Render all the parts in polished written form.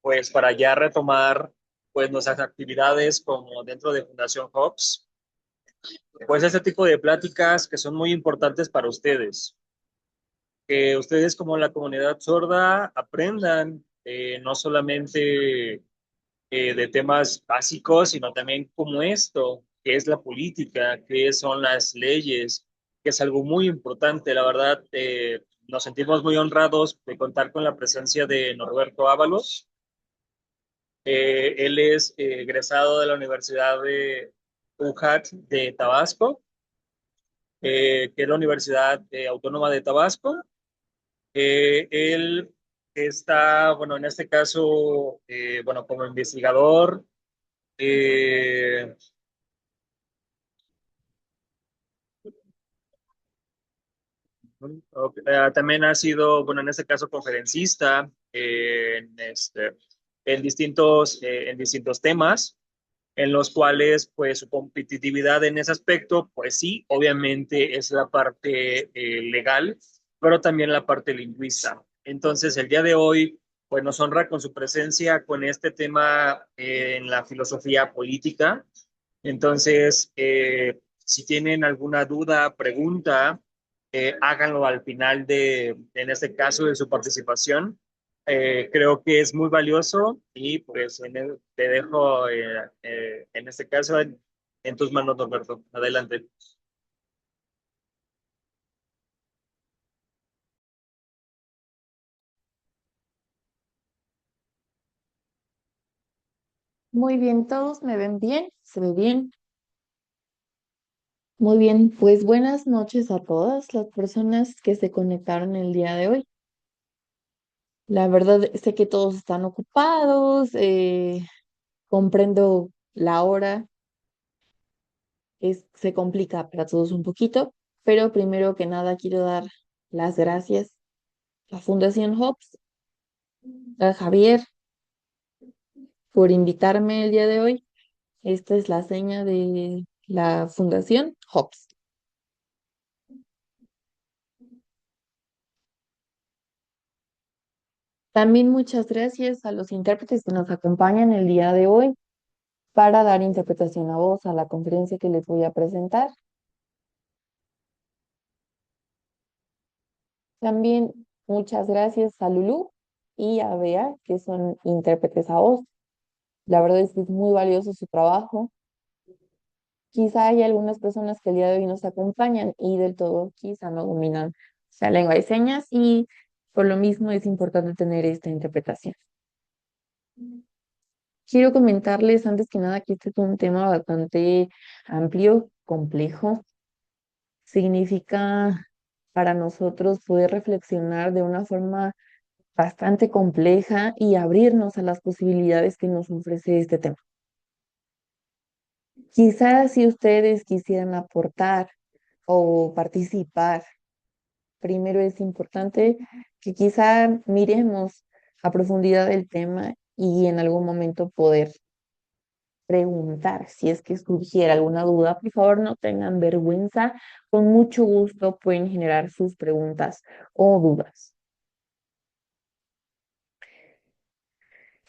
pues para ya retomar pues nuestras actividades como dentro de Fundación Hops, pues este tipo de pláticas que son muy importantes para ustedes, que ustedes como la comunidad sorda aprendan no solamente de temas básicos, sino también como esto, que es la política, que son las leyes, que es algo muy importante. La verdad, nos sentimos muy honrados de contar con la presencia de Norberto Ábalos. Él es egresado de la Universidad de UJAT de Tabasco, que es la Universidad Autónoma de Tabasco. Él está, bueno, en este caso, bueno, como investigador. Eh, También ha sido, bueno, en este caso, conferencista en distintos temas, en los cuales, pues, su competitividad en ese aspecto, pues sí, obviamente es la parte legal, pero también la parte lingüista. Entonces, el día de hoy, pues, nos honra con su presencia con este tema en la filosofía política. Entonces, si tienen alguna duda, pregunta, háganlo al final en este caso, de su participación. Creo que es muy valioso y pues te dejo en este caso en tus manos, Norberto. Adelante. Muy bien, todos me ven bien, se ve bien. Muy bien, pues buenas noches a todas las personas que se conectaron el día de hoy. La verdad, sé que todos están ocupados, comprendo la hora, se complica para todos un poquito, pero primero que nada quiero dar las gracias a Fundación Hops, a Javier, por invitarme el día de hoy. Esta es la seña de la Fundación Hops. También muchas gracias a los intérpretes que nos acompañan el día de hoy para dar interpretación a voz a la conferencia que les voy a presentar. También muchas gracias a Lulu y a Bea, que son intérpretes a voz. La verdad es que es muy valioso su trabajo. Quizá hay algunas personas que el día de hoy nos acompañan y del todo quizá no dominan la lengua de señas y por lo mismo es importante tener esta interpretación. Quiero comentarles antes que nada que este es un tema bastante amplio, complejo. Significa para nosotros poder reflexionar de una forma bastante compleja y abrirnos a las posibilidades que nos ofrece este tema. Quizás si ustedes quisieran aportar o participar, primero es importante que quizá miremos a profundidad el tema y en algún momento poder preguntar si es que surgiera alguna duda. Por favor, no tengan vergüenza. Con mucho gusto pueden generar sus preguntas o dudas.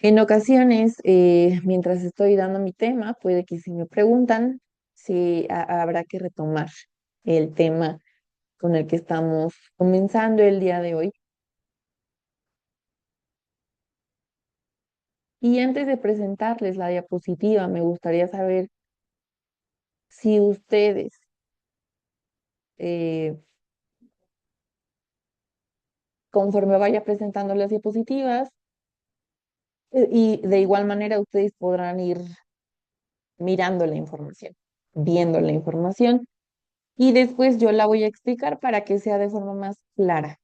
En ocasiones, mientras estoy dando mi tema, puede que si me preguntan si habrá que retomar el tema con el que estamos comenzando el día de hoy. Y antes de presentarles la diapositiva, me gustaría saber si ustedes, eh, conforme vaya presentando las diapositivas, y de igual manera ustedes podrán ir mirando la información, viendo la información, y después yo la voy a explicar para que sea de forma más clara.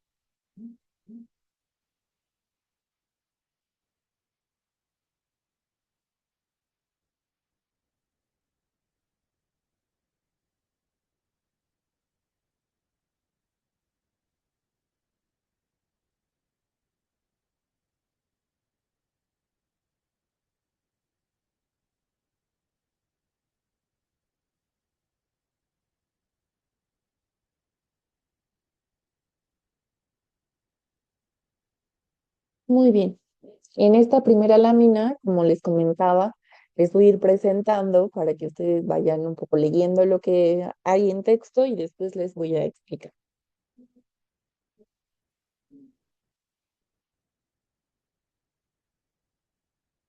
Muy bien. En esta primera lámina, como les comentaba, les voy a ir presentando para que ustedes vayan un poco leyendo lo que hay en texto y después les voy a explicar.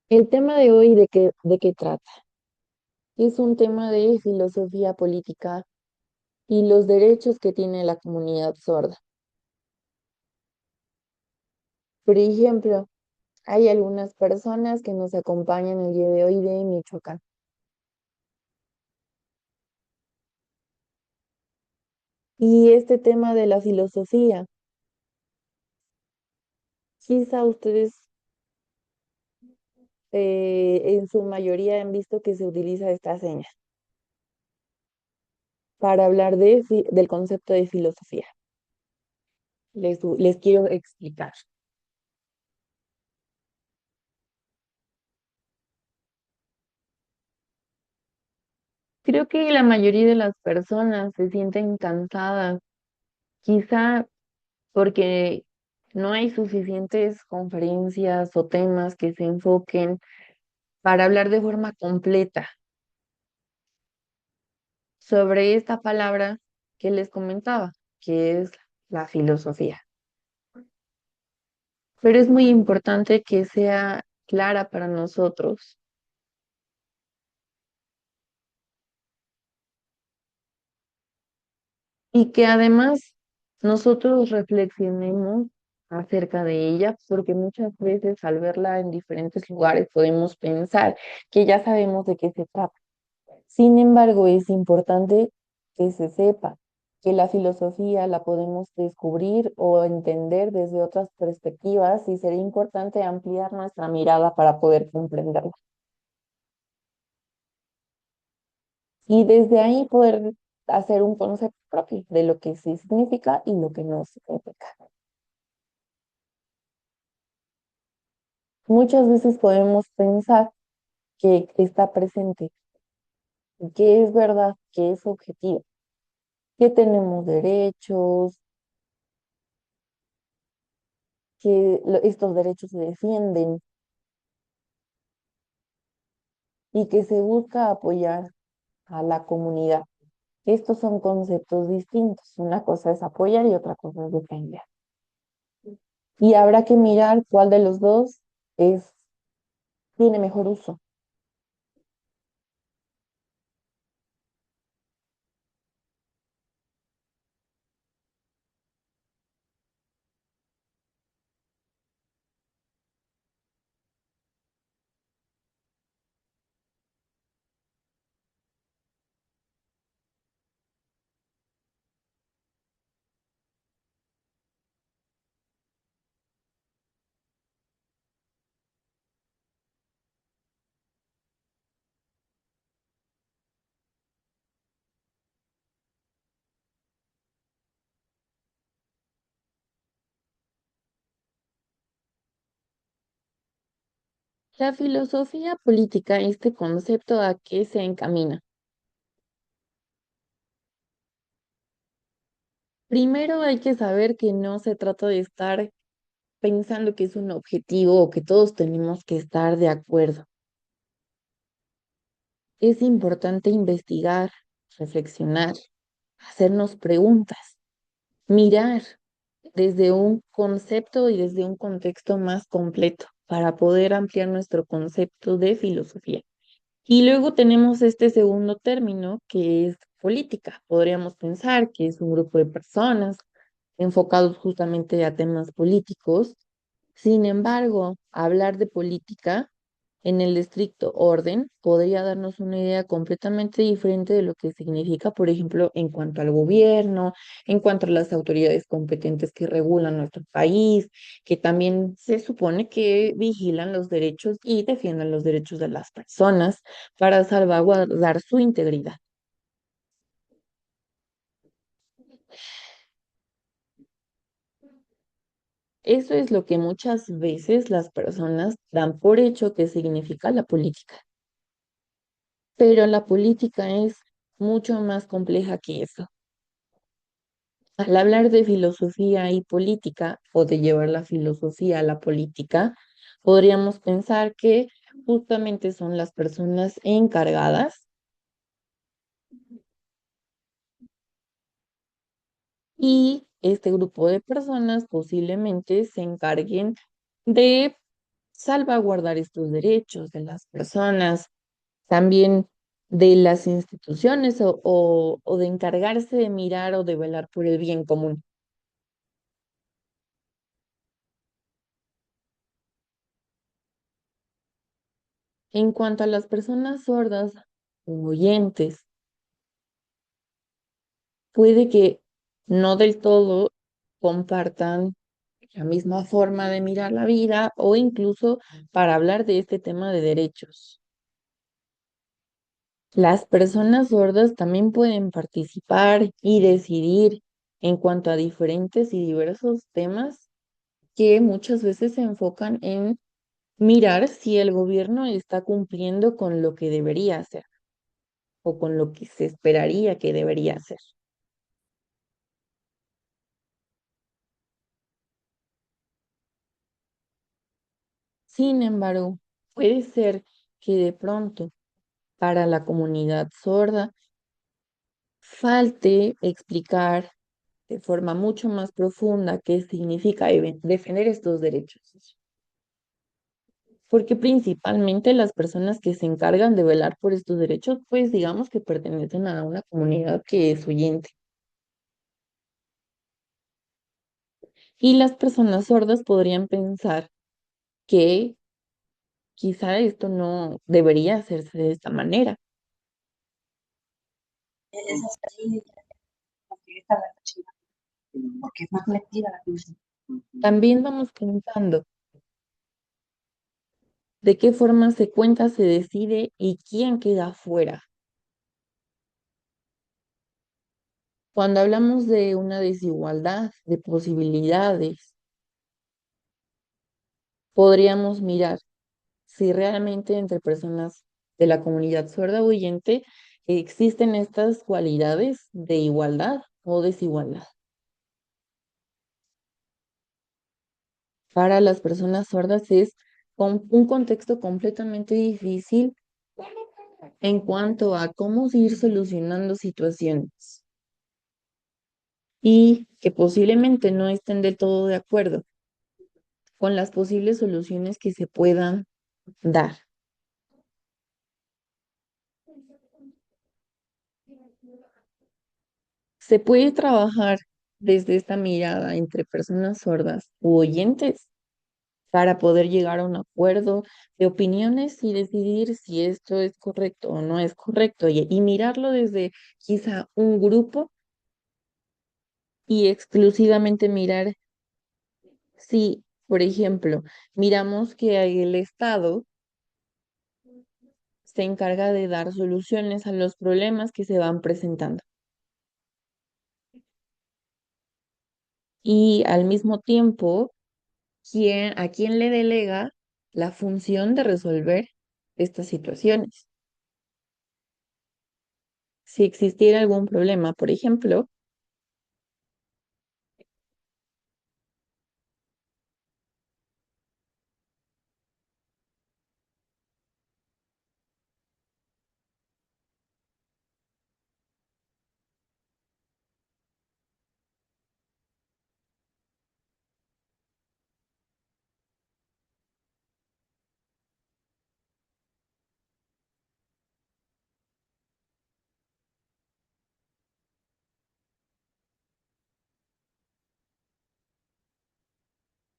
El tema de hoy, de qué trata? Es un tema de filosofía política y los derechos que tiene la comunidad sorda. Por ejemplo, hay algunas personas que nos acompañan el día de hoy de Michoacán. Y este tema de la filosofía, quizá ustedes en su mayoría han visto que se utiliza esta seña para hablar del concepto de filosofía. Les quiero explicar. Creo que la mayoría de las personas se sienten cansadas, quizá porque no hay suficientes conferencias o temas que se enfoquen para hablar de forma completa sobre esta palabra que les comentaba, que es la filosofía. Pero es muy importante que sea clara para nosotros y que además nosotros reflexionemos acerca de ella, porque muchas veces al verla en diferentes lugares podemos pensar que ya sabemos de qué se trata. Sin embargo, es importante que se sepa que la filosofía la podemos descubrir o entender desde otras perspectivas y sería importante ampliar nuestra mirada para poder comprenderla. Y desde ahí poder hacer un concepto propio de lo que sí significa y lo que no significa. Muchas veces podemos pensar que está presente, que es verdad, que es objetivo, que tenemos derechos, que estos derechos se defienden y que se busca apoyar a la comunidad. Estos son conceptos distintos. Una cosa es apoyar y otra cosa es defender. Y habrá que mirar cuál de los dos es, tiene mejor uso. La filosofía política, este concepto a qué se encamina. Primero hay que saber que no se trata de estar pensando que es un objetivo o que todos tenemos que estar de acuerdo. Es importante investigar, reflexionar, hacernos preguntas, mirar desde un concepto y desde un contexto más completo para poder ampliar nuestro concepto de filosofía. Y luego tenemos este segundo término que es política. Podríamos pensar que es un grupo de personas enfocados justamente a temas políticos. Sin embargo, hablar de política en el estricto orden podría darnos una idea completamente diferente de lo que significa, por ejemplo, en cuanto al gobierno, en cuanto a las autoridades competentes que regulan nuestro país, que también se supone que vigilan los derechos y defienden los derechos de las personas para salvaguardar su integridad. Eso es lo que muchas veces las personas dan por hecho que significa la política, pero la política es mucho más compleja que eso. Al hablar de filosofía y política o de llevar la filosofía a la política, podríamos pensar que justamente son las personas encargadas y este grupo de personas posiblemente se encarguen de salvaguardar estos derechos de las personas, también de las instituciones o de encargarse de mirar o de velar por el bien común. En cuanto a las personas sordas o oyentes, puede que no del todo compartan la misma forma de mirar la vida o incluso para hablar de este tema de derechos. Las personas sordas también pueden participar y decidir en cuanto a diferentes y diversos temas que muchas veces se enfocan en mirar si el gobierno está cumpliendo con lo que debería hacer o con lo que se esperaría que debería hacer. Sin embargo, puede ser que de pronto para la comunidad sorda falte explicar de forma mucho más profunda qué significa defender estos derechos. Porque principalmente las personas que se encargan de velar por estos derechos, pues digamos que pertenecen a una comunidad que es oyente. Y las personas sordas podrían pensar que quizá esto no debería hacerse de esta manera. Porque es más metida la cosa. También vamos pensando de qué forma se cuenta, se decide y quién queda fuera. Cuando hablamos de una desigualdad de posibilidades, podríamos mirar si realmente entre personas de la comunidad sorda oyente existen estas cualidades de igualdad o desigualdad. Para las personas sordas es un contexto completamente difícil en cuanto a cómo ir solucionando situaciones y que posiblemente no estén del todo de acuerdo con las posibles soluciones que se puedan dar. Se puede trabajar desde esta mirada entre personas sordas u oyentes para poder llegar a un acuerdo de opiniones y decidir si esto es correcto o no es correcto y mirarlo desde quizá un grupo y exclusivamente mirar si, por ejemplo, miramos que el Estado se encarga de dar soluciones a los problemas que se van presentando y al mismo tiempo, a quién le delega la función de resolver estas situaciones. Si existiera algún problema, por ejemplo,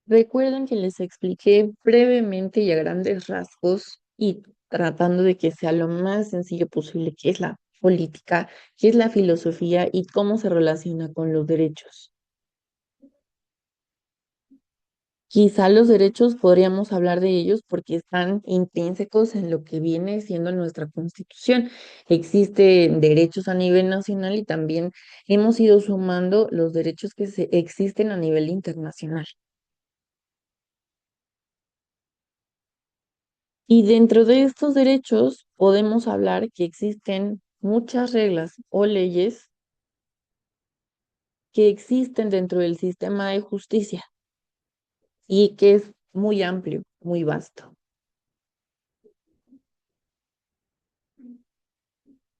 recuerden que les expliqué brevemente y a grandes rasgos y tratando de que sea lo más sencillo posible qué es la política, qué es la filosofía y cómo se relaciona con los derechos. Quizá los derechos podríamos hablar de ellos porque están intrínsecos en lo que viene siendo nuestra Constitución. Existen derechos a nivel nacional y también hemos ido sumando los derechos que existen a nivel internacional. Y dentro de estos derechos podemos hablar que existen muchas reglas o leyes que existen dentro del sistema de justicia y que es muy amplio, muy vasto.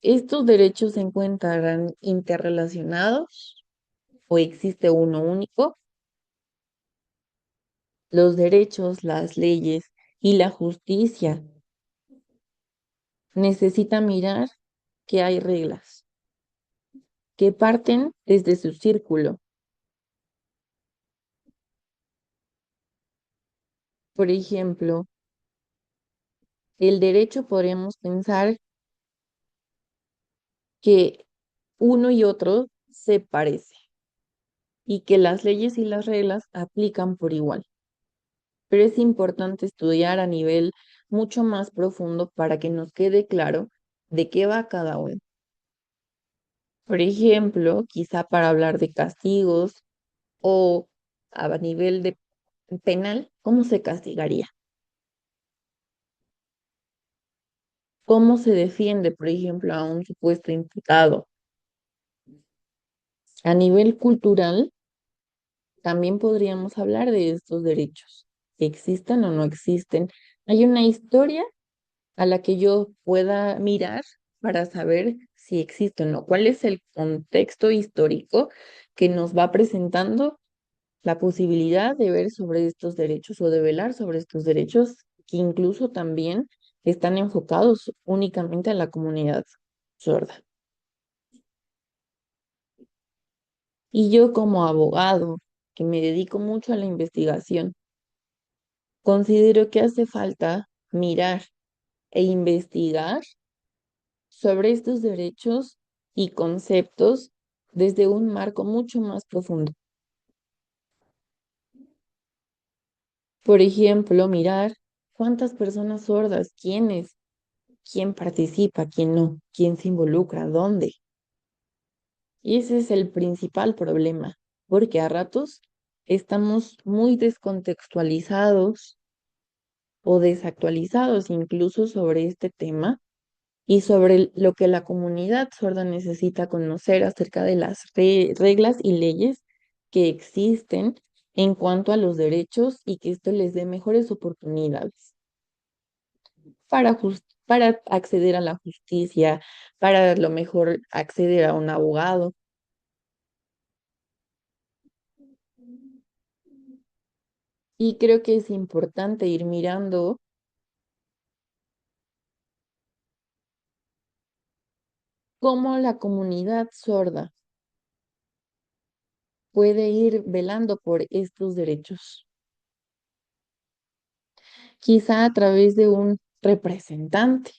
¿Estos derechos se encuentran interrelacionados o existe uno único? Los derechos, las leyes y la justicia necesitan mirar que hay reglas que parten desde su círculo. Por ejemplo, el derecho podríamos pensar que uno y otro se parece y que las leyes y las reglas aplican por igual. Pero es importante estudiar a nivel mucho más profundo para que nos quede claro de qué va cada uno. Por ejemplo, quizá para hablar de castigos o a nivel de penal, ¿cómo se castigaría? ¿Cómo se defiende, por ejemplo, a un supuesto imputado? A nivel cultural, también podríamos hablar de estos derechos, que existan o no existen. Hay una historia a la que yo pueda mirar para saber si existe o no. ¿Cuál es el contexto histórico que nos va presentando la posibilidad de ver sobre estos derechos o de velar sobre estos derechos que incluso también están enfocados únicamente a la comunidad sorda? Y yo como abogado, que me dedico mucho a la investigación, considero que hace falta mirar e investigar sobre estos derechos y conceptos desde un marco mucho más profundo. Por ejemplo, mirar cuántas personas sordas, quiénes, quién participa, quién no, quién se involucra, dónde. Y ese es el principal problema, porque a ratos estamos muy descontextualizados o desactualizados incluso sobre este tema y sobre lo que la comunidad sorda necesita conocer acerca de las reglas y leyes que existen en cuanto a los derechos y que esto les dé mejores oportunidades para acceder a la justicia, para a lo mejor acceder a un abogado. Y creo que es importante ir mirando cómo la comunidad sorda puede ir velando por estos derechos, quizá a través de un representante.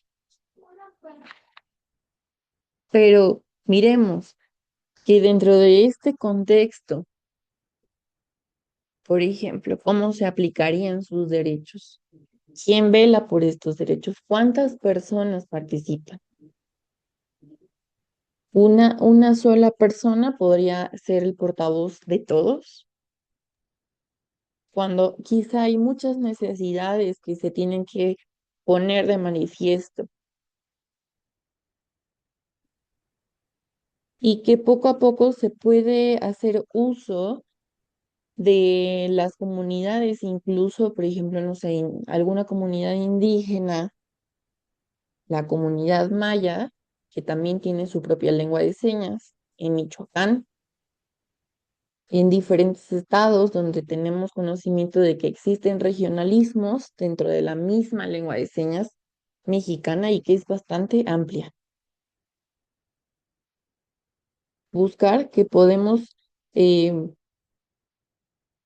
Pero miremos que dentro de este contexto, por ejemplo, ¿cómo se aplicarían sus derechos? ¿Quién vela por estos derechos? ¿Cuántas personas participan? Una sola persona podría ser el portavoz de todos, cuando quizá hay muchas necesidades que se tienen que poner de manifiesto y que poco a poco se puede hacer uso de las comunidades, incluso, por ejemplo, no sé, en alguna comunidad indígena, la comunidad maya, que también tiene su propia lengua de señas, en Michoacán, en diferentes estados donde tenemos conocimiento de que existen regionalismos dentro de la misma lengua de señas mexicana y que es bastante amplia. Buscar que podemos eh,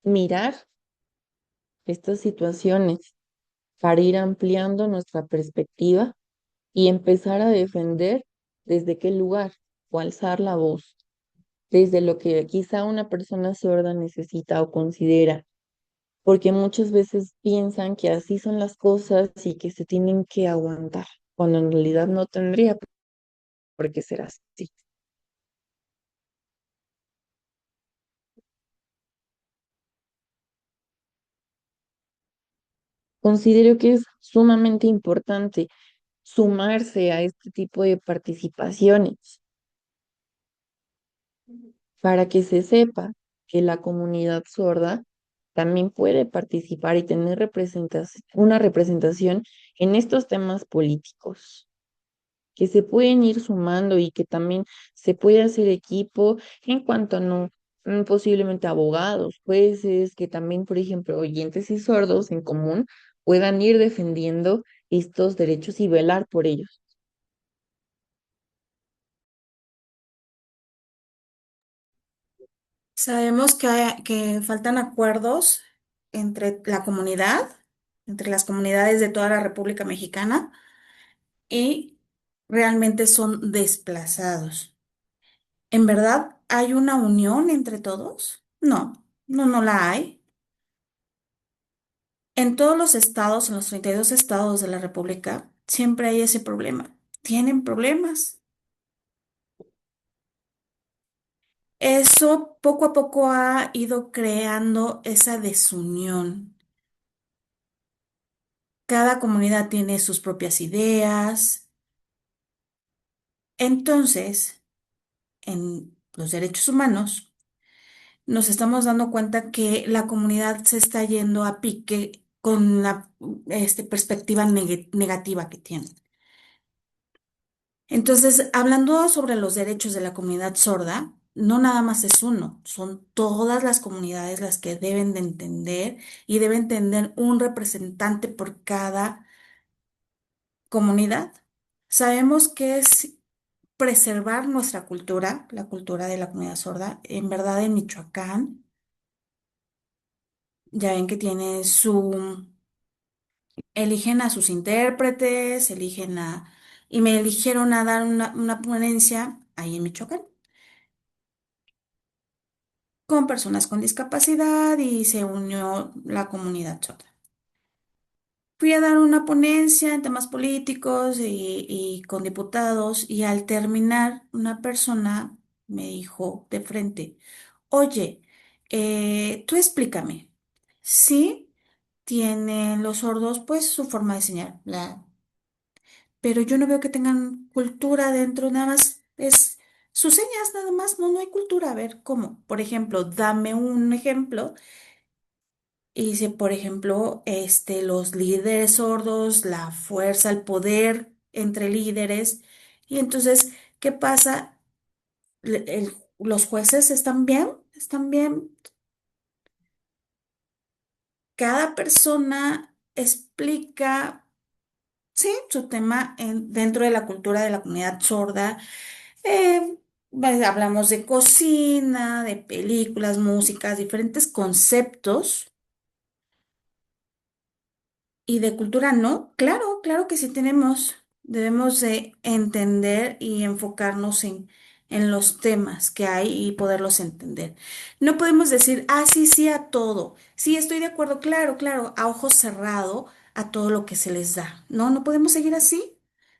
mirar estas situaciones para ir ampliando nuestra perspectiva y empezar a defender desde qué lugar o alzar la voz, desde lo que quizá una persona sorda necesita o considera, porque muchas veces piensan que así son las cosas y que se tienen que aguantar, cuando en realidad no tendría por qué ser así. Considero que es sumamente importante sumarse a este tipo de participaciones. para que se sepa que la comunidad sorda también puede participar y tener una representación en estos temas políticos, que se pueden ir sumando y que también se puede hacer equipo en cuanto a no, posiblemente abogados, jueces, que también, por ejemplo, oyentes y sordos en común puedan ir defendiendo estos derechos y velar por ellos. Sabemos que faltan acuerdos entre la comunidad, entre las comunidades de toda la República Mexicana y realmente son desplazados. ¿En verdad hay una unión entre todos? No, no la hay. En todos los estados, en los 32 estados de la República, siempre hay ese problema. Tienen problemas. Eso poco a poco ha ido creando esa desunión. Cada comunidad tiene sus propias ideas. Entonces, en los derechos humanos, nos estamos dando cuenta que la comunidad se está yendo a pique con la perspectiva negativa que tiene. Entonces, hablando sobre los derechos de la comunidad sorda, no nada más es uno, son todas las comunidades las que deben de entender y deben tener un representante por cada comunidad. Sabemos que es preservar nuestra cultura, la cultura de la comunidad sorda. En verdad, en Michoacán, ya ven que tiene eligen a sus intérpretes, y me eligieron a dar una ponencia ahí en Michoacán con personas con discapacidad y se unió la comunidad sorda. Fui a dar una ponencia en temas políticos y con diputados y al terminar una persona me dijo de frente, oye, tú explícame, ¿sí tienen los sordos pues su forma de señal, pero yo no veo que tengan cultura dentro, nada más es sus señas, nada más, no hay cultura. A ver, ¿cómo? Por ejemplo, dame un ejemplo. Y dice, por ejemplo, los líderes sordos, la fuerza, el poder entre líderes. Y entonces, ¿qué pasa? Los jueces están bien. Cada persona explica, sí, su tema dentro de la cultura de la comunidad sorda. Pues, hablamos de cocina, de películas, músicas, diferentes conceptos. Y de cultura no, claro, claro que sí tenemos. Debemos de entender y enfocarnos en los temas que hay y poderlos entender. No podemos decir, ah, sí, sí a todo. Sí, estoy de acuerdo, claro, claro, a ojo cerrado a todo lo que se les da. No, no podemos seguir así.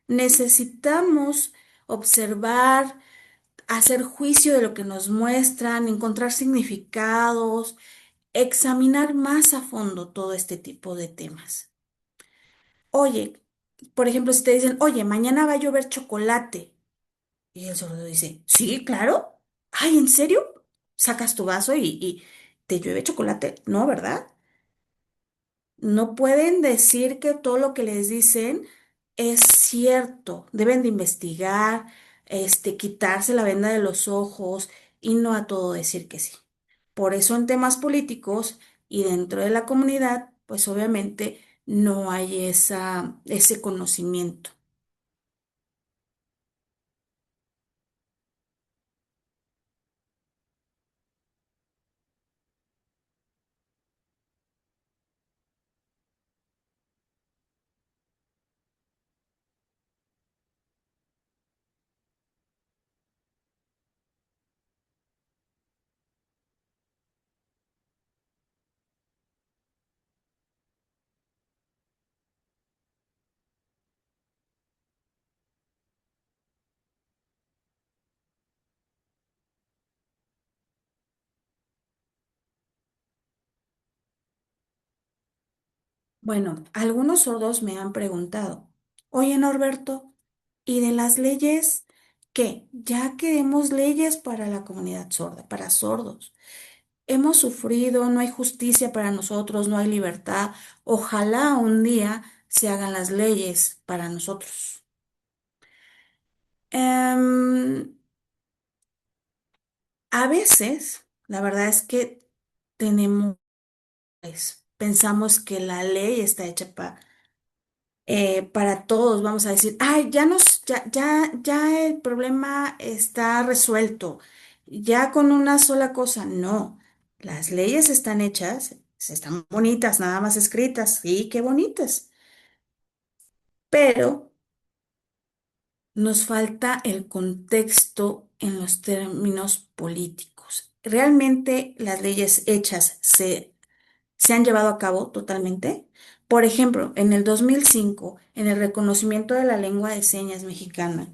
Necesitamos observar, hacer juicio de lo que nos muestran, encontrar significados, examinar más a fondo todo este tipo de temas. Oye, por ejemplo, si te dicen, oye, mañana va a llover chocolate, y el sordo dice, sí, claro. Ay, ¿en serio? Sacas tu vaso y te llueve chocolate. No, ¿verdad? No pueden decir que todo lo que les dicen es cierto. Deben de investigar, quitarse la venda de los ojos y no a todo decir que sí. Por eso en temas políticos y dentro de la comunidad, pues obviamente no hay ese conocimiento. Bueno, algunos sordos me han preguntado, oye Norberto, ¿y de las leyes? ¿Qué? Ya queremos leyes para la comunidad sorda, para sordos. Hemos sufrido, no hay justicia para nosotros, no hay libertad. Ojalá un día se hagan las leyes para nosotros. Em, a veces, la verdad es que tenemos, pensamos que la ley está hecha para todos. Vamos a decir, ay, ya el problema está resuelto. Ya con una sola cosa. No, las leyes están hechas, están bonitas, nada más escritas. Sí, qué bonitas. Pero nos falta el contexto en los términos políticos. ¿Realmente las leyes hechas se han llevado a cabo totalmente? Por ejemplo, en el 2005, en el reconocimiento de la lengua de señas mexicana,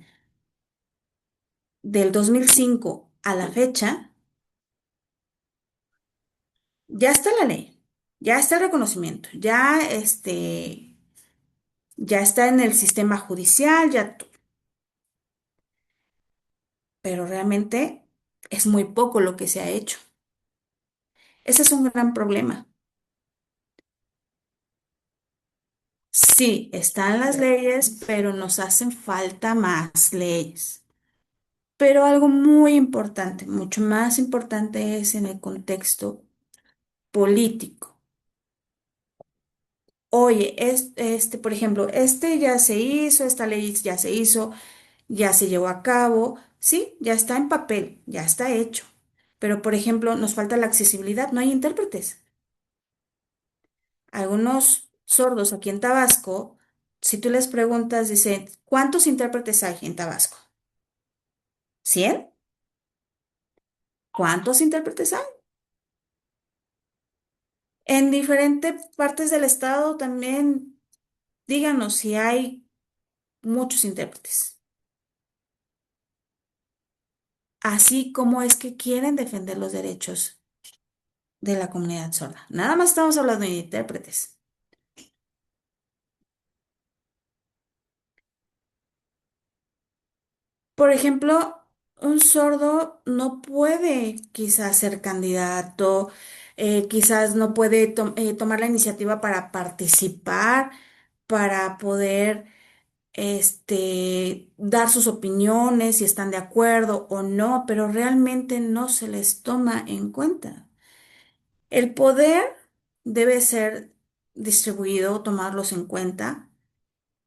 del 2005 a la fecha, ya está la ley, ya está el reconocimiento, ya está en el sistema judicial, pero realmente es muy poco lo que se ha hecho. Ese es un gran problema. Sí, están las leyes, pero nos hacen falta más leyes. Pero algo muy importante, mucho más importante es en el contexto político. Oye, por ejemplo, ya se hizo, esta ley ya se hizo, ya se llevó a cabo, sí, ya está en papel, ya está hecho. Pero, por ejemplo, nos falta la accesibilidad, no hay intérpretes. Algunos sordos aquí en Tabasco, si tú les preguntas, dicen, ¿cuántos intérpretes hay en Tabasco? ¿100? ¿Cuántos intérpretes hay? En diferentes partes del estado también, díganos si hay muchos intérpretes. Así como es que quieren defender los derechos de la comunidad sorda. Nada más estamos hablando de intérpretes. Por ejemplo, un sordo no puede quizás ser candidato, quizás no puede tomar la iniciativa para participar, para poder dar sus opiniones, si están de acuerdo o no, pero realmente no se les toma en cuenta. El poder debe ser distribuido, tomarlos en cuenta,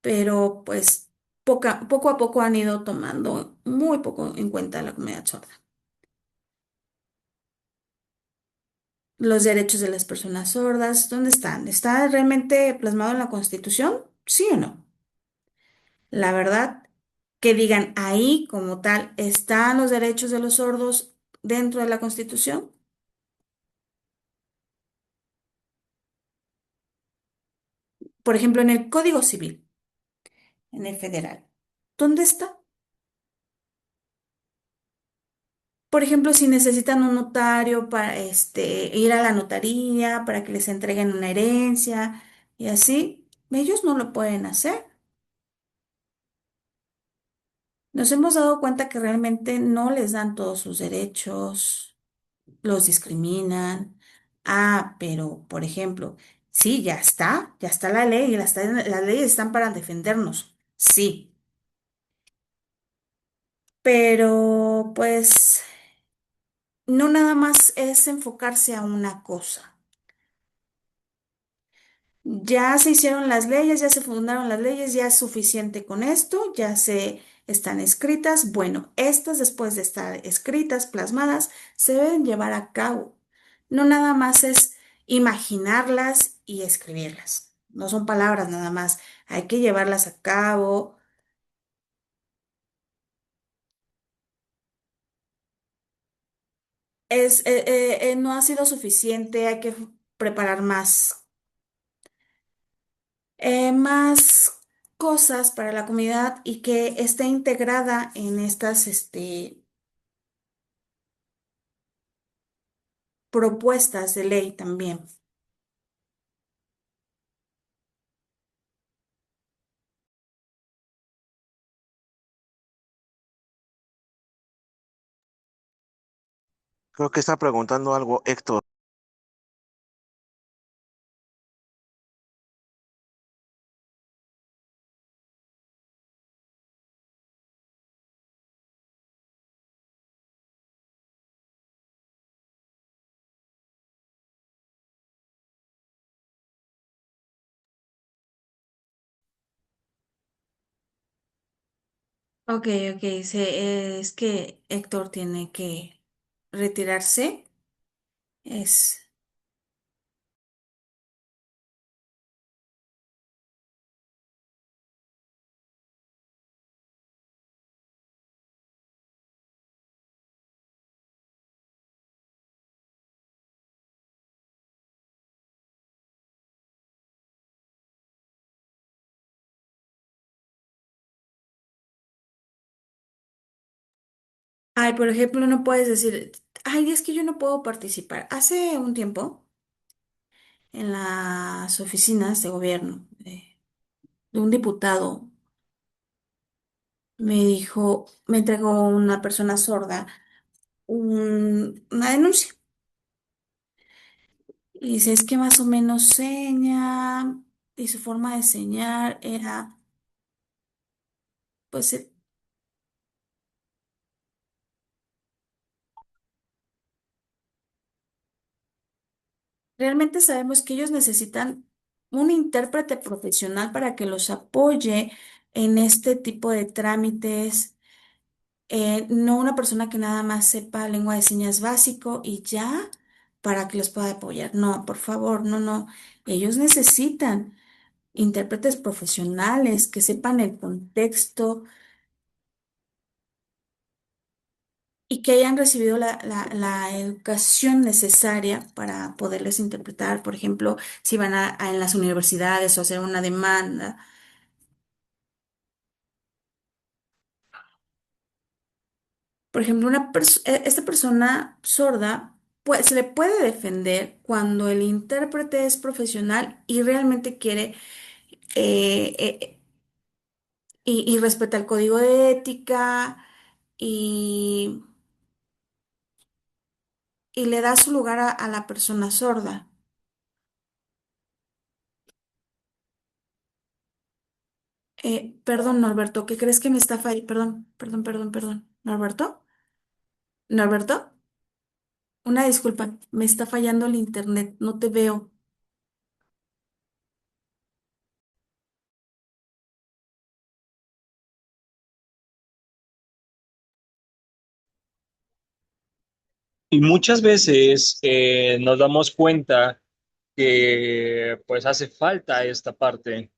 pero pues poco a poco han ido tomando muy poco en cuenta la comunidad sorda. Los derechos de las personas sordas, ¿dónde están? ¿Está realmente plasmado en la Constitución? ¿Sí o no? La verdad, que digan ahí como tal, ¿están los derechos de los sordos dentro de la Constitución? Por ejemplo, en el Código Civil, en el federal. ¿Dónde está? Por ejemplo, si necesitan un notario para ir a la notaría, para que les entreguen una herencia y así, ellos no lo pueden hacer. Nos hemos dado cuenta que realmente no les dan todos sus derechos, los discriminan. Ah, pero, por ejemplo, sí, ya está la ley, y las leyes están para defendernos, sí, pero pues no nada más es enfocarse a una cosa. Ya se hicieron las leyes, ya se fundaron las leyes, ya es suficiente con esto, ya se están escritas. Bueno, estas después de estar escritas, plasmadas, se deben llevar a cabo. No nada más es imaginarlas y escribirlas. No son palabras nada más, hay que llevarlas a cabo. No ha sido suficiente, hay que preparar más cosas para la comunidad y que esté integrada en estas propuestas de ley también. Creo que está preguntando algo Héctor. Ok, ok, es que Héctor tiene que retirarse. Es. Ay, por ejemplo, no puedes decir, ay, es que yo no puedo participar. Hace un tiempo, en las oficinas de gobierno de un diputado, me dijo, me entregó una persona sorda una denuncia. Y dice, es que más o menos seña, y su forma de señar era, pues, realmente sabemos que ellos necesitan un intérprete profesional para que los apoye en este tipo de trámites, no una persona que nada más sepa lengua de señas básico y ya para que los pueda apoyar. No, por favor, no, no. Ellos necesitan intérpretes profesionales que sepan el contexto y que hayan recibido la educación necesaria para poderles interpretar, por ejemplo, si van en las universidades o hacer una demanda. Por ejemplo, esta persona sorda pues, se le puede defender cuando el intérprete es profesional y realmente quiere y respeta el código de ética y, y le da su lugar a la persona sorda. Perdón, Norberto, ¿qué crees que me está fallando? Perdón, perdón, perdón, perdón. ¿Norberto? ¿Norberto? Una disculpa, me está fallando el internet, no te veo. Y muchas veces nos damos cuenta que pues hace falta esta parte.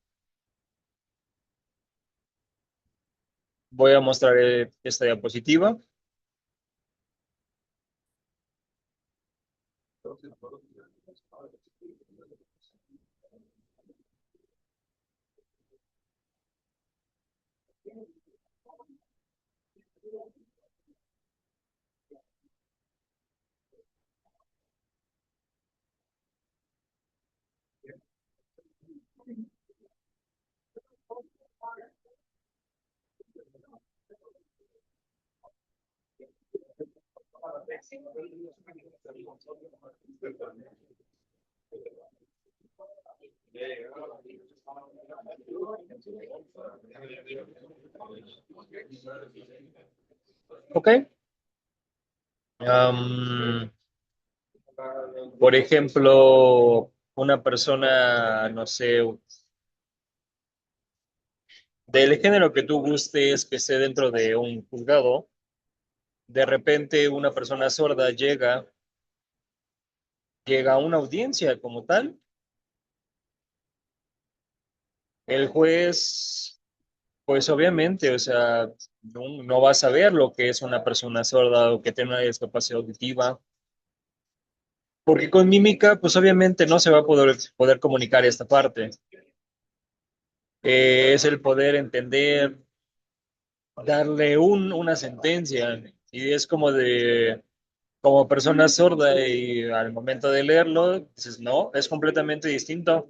Voy a mostrar esta diapositiva. Ok. Am, por ejemplo, una persona, no sé, del género que tú gustes, que esté dentro de un juzgado, de repente una persona sorda llega a una audiencia como tal. El juez, pues obviamente, o sea, no va a saber lo que es una persona sorda o que tiene una discapacidad auditiva, porque con mímica, pues obviamente no se va a poder comunicar esta parte. Es el poder entender, darle una sentencia, y es como persona sorda y al momento de leerlo, dices, no, es completamente distinto.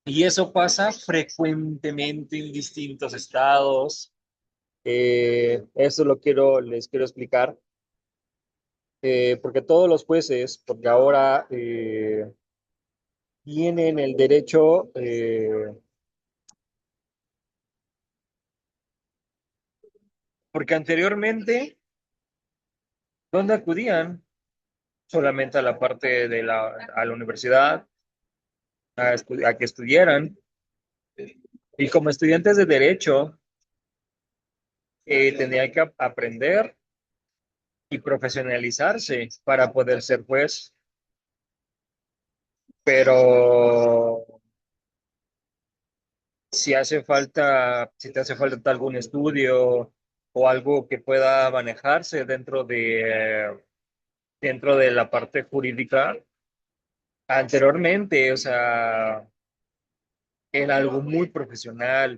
Y eso pasa frecuentemente en distintos estados. Eso les quiero explicar. porque todos los jueces, porque ahora tienen el derecho, porque anteriormente, ¿dónde acudían? Solamente a la parte de a la universidad, a que estudiaran. Y como estudiantes de derecho, tenían que aprender y profesionalizarse para poder ser juez. Pero si te hace falta algún estudio o algo que pueda manejarse dentro de la parte jurídica, anteriormente, o sea, era algo muy profesional,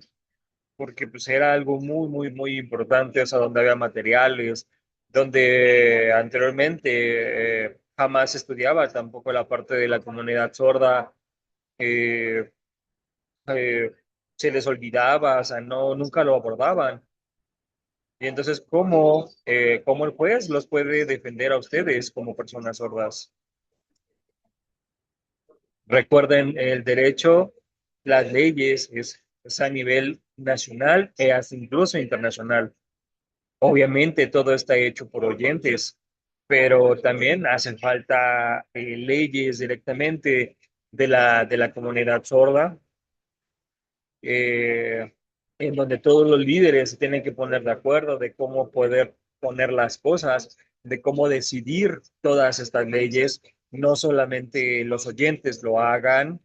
porque pues era algo muy, muy, muy importante, o sea, donde había materiales, donde anteriormente jamás se estudiaba tampoco la parte de la comunidad sorda, eh, eh, se les olvidaba, o sea, no, nunca lo abordaban. Y entonces, ¿cómo el juez los puede defender a ustedes como personas sordas? Recuerden, el derecho, las leyes, es a nivel nacional e hasta incluso internacional. Obviamente todo está hecho por oyentes, pero también hacen falta leyes directamente de la comunidad sorda, eh, en donde todos los líderes se tienen que poner de acuerdo de cómo poder poner las cosas, de cómo decidir todas estas leyes, no solamente los oyentes lo hagan,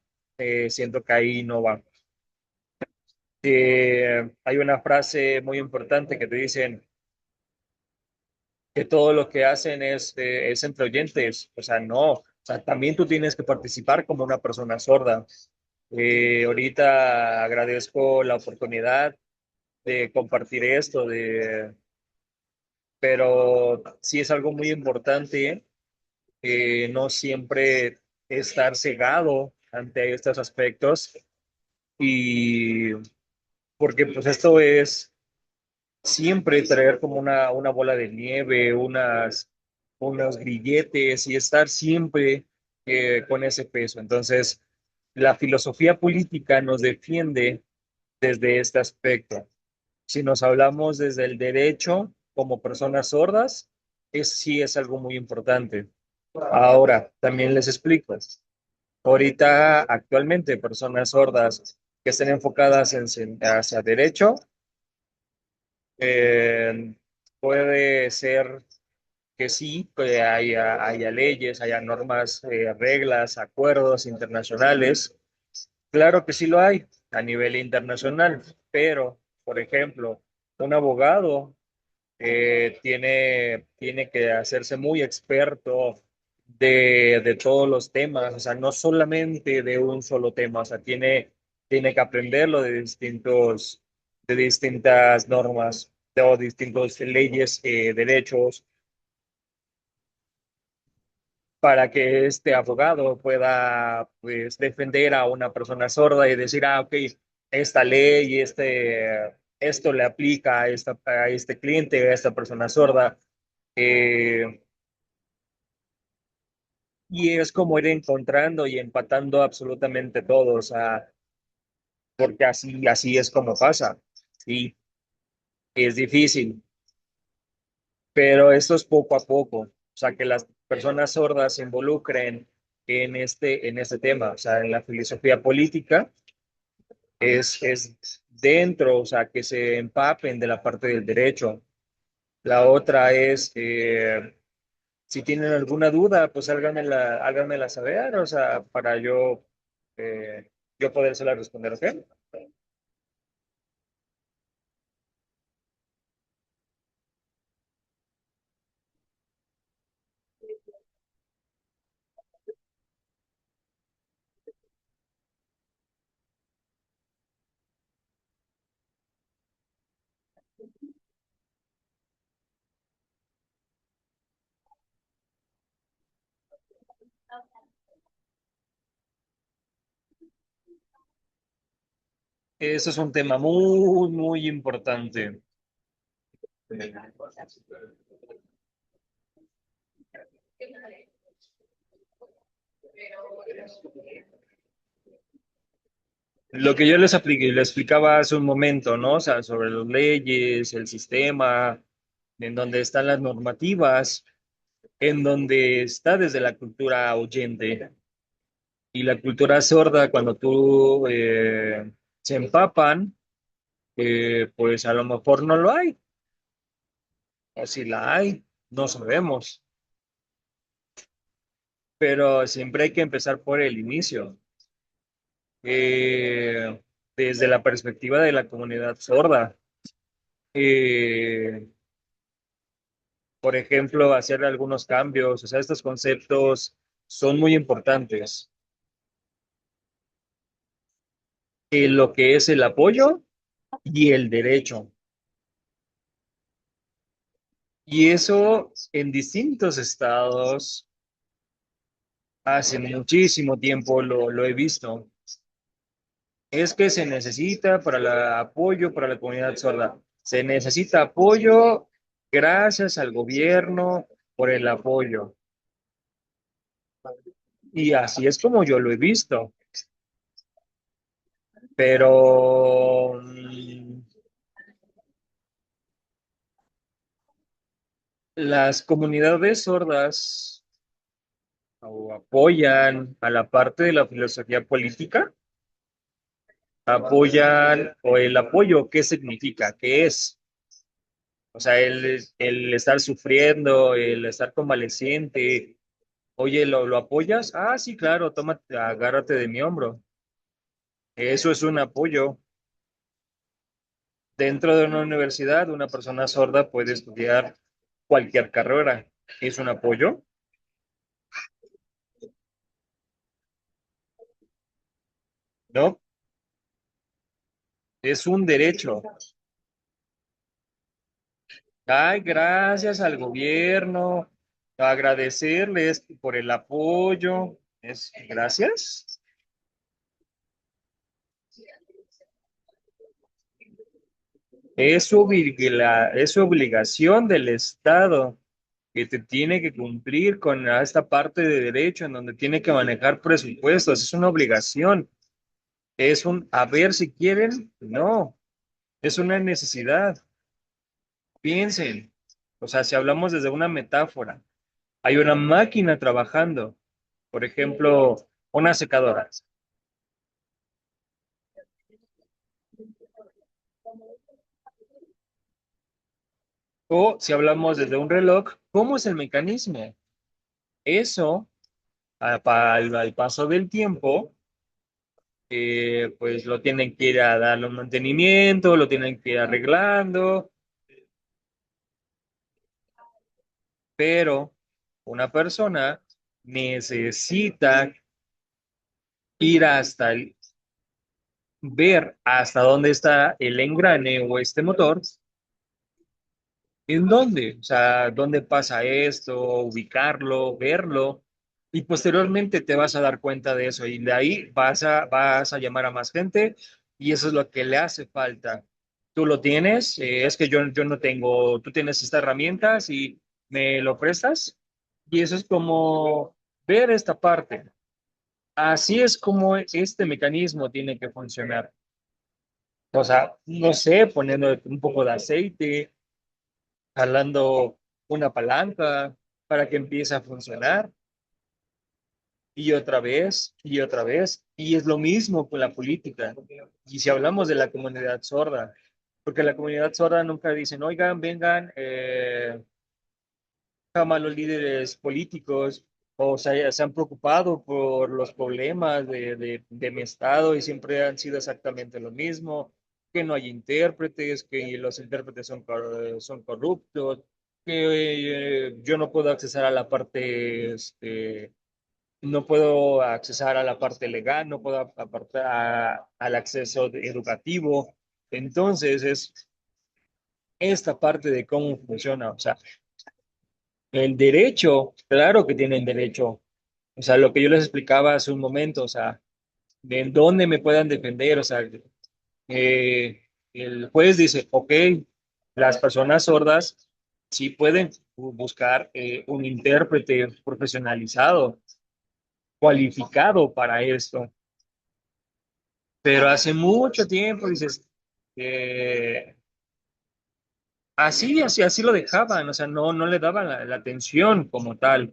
siento que ahí no va. Hay una frase muy importante que te dicen que todo lo que hacen es entre oyentes, o sea, no, o sea, también tú tienes que participar como una persona sorda. Ahorita agradezco la oportunidad de compartir esto, pero sí es algo muy importante, no siempre estar cegado ante estos aspectos y porque pues esto es siempre traer como una bola de nieve, unos grilletes y estar siempre con ese peso. Entonces, la filosofía política nos defiende desde este aspecto. Si nos hablamos desde el derecho como personas sordas, sí es algo muy importante. Ahora, también les explico. Ahorita, actualmente, personas sordas que estén enfocadas hacia derecho, eh, puede ser que sí, que haya leyes, haya normas, reglas, acuerdos internacionales. Claro que sí lo hay a nivel internacional, pero, por ejemplo, un abogado tiene que hacerse muy experto de todos los temas, o sea, no solamente de un solo tema, o sea, tiene que aprenderlo de distintas normas, o distintas leyes, derechos, para que este abogado pueda, pues, defender a una persona sorda y decir, ok, esta ley, esto le aplica a este cliente, a esta persona sorda. Eh, y es como ir encontrando y empatando absolutamente todo, o sea, porque así es como pasa. Sí, es difícil, pero esto es poco a poco. O sea, que las personas sordas se involucren en este tema, o sea, en la filosofía política, es dentro, o sea, que se empapen de la parte del derecho. La otra es, si tienen alguna duda, pues háganmela saber, o sea, para yo podérsela responder, ¿ok? Eso es un tema muy, muy importante. Lo que yo les explicaba hace un momento, ¿no? O sea, sobre las leyes, el sistema, en donde están las normativas, en donde está desde la cultura oyente y la cultura sorda, cuando tú se empapan, pues a lo mejor no lo hay, o si la hay, no sabemos, pero siempre hay que empezar por el inicio. Eh, Desde la perspectiva de la comunidad sorda. Eh, por ejemplo, hacer algunos cambios, o sea, estos conceptos son muy importantes. Lo que es el apoyo y el derecho. Y eso en distintos estados, hace muchísimo tiempo lo he visto. Es que se necesita para el apoyo para la comunidad sorda. Se necesita apoyo gracias al gobierno por el apoyo. Y así es como yo lo he visto. Pero las comunidades sordas o apoyan a la parte de la filosofía política, apoyan o el apoyo, ¿qué significa? ¿Qué es? O sea, el estar sufriendo, el estar convaleciente. Oye, ¿lo apoyas? Ah, sí, claro, tómate, agárrate de mi hombro. Eso es un apoyo. Dentro de una universidad, una persona sorda puede estudiar cualquier carrera. ¿Es un apoyo? No, es un derecho. Ay, gracias al gobierno, agradecerles por el apoyo. Es gracias. Es su obligación del Estado que te tiene que cumplir con esta parte de derecho en donde tiene que manejar presupuestos. Es una obligación. Es un a ver si quieren. No, es una necesidad. Piensen. O sea, si hablamos desde una metáfora, hay una máquina trabajando, por ejemplo, una secadora. O si hablamos desde un reloj, ¿cómo es el mecanismo? Eso, al paso del tiempo, pues lo tienen que ir a darle un mantenimiento, lo tienen que ir arreglando, pero una persona necesita ir hasta ver hasta dónde está el engrane o este motor. ¿En dónde? O sea, ¿dónde pasa esto? Ubicarlo, verlo, y posteriormente te vas a dar cuenta de eso y de ahí vas a llamar a más gente y eso es lo que le hace falta. Tú lo tienes, es que yo no tengo, tú tienes estas herramientas y me lo prestas y eso es como ver esta parte. Así es como este mecanismo tiene que funcionar. O sea, no sé, poniendo un poco de aceite, jalando una palanca para que empiece a funcionar y otra vez y otra vez. Y es lo mismo con la política. Y si hablamos de la comunidad sorda, porque la comunidad sorda nunca dicen, oigan, vengan, jamás los líderes políticos o sea, se han preocupado por los problemas de mi estado y siempre han sido exactamente lo mismo, que no hay intérpretes, que los intérpretes son corruptos, que yo no puedo accesar a la parte, no puedo accesar a la parte legal, no puedo apartar al acceso educativo. Entonces es esta parte de cómo funciona, o sea, el derecho, claro que tienen derecho. O sea, lo que yo les explicaba hace un momento, o sea, de en dónde me puedan defender, o sea, el juez dice, ok, las personas sordas sí pueden buscar un intérprete profesionalizado, cualificado para esto, pero hace mucho tiempo dices, eh, así lo dejaban, o sea, no le daban la atención como tal.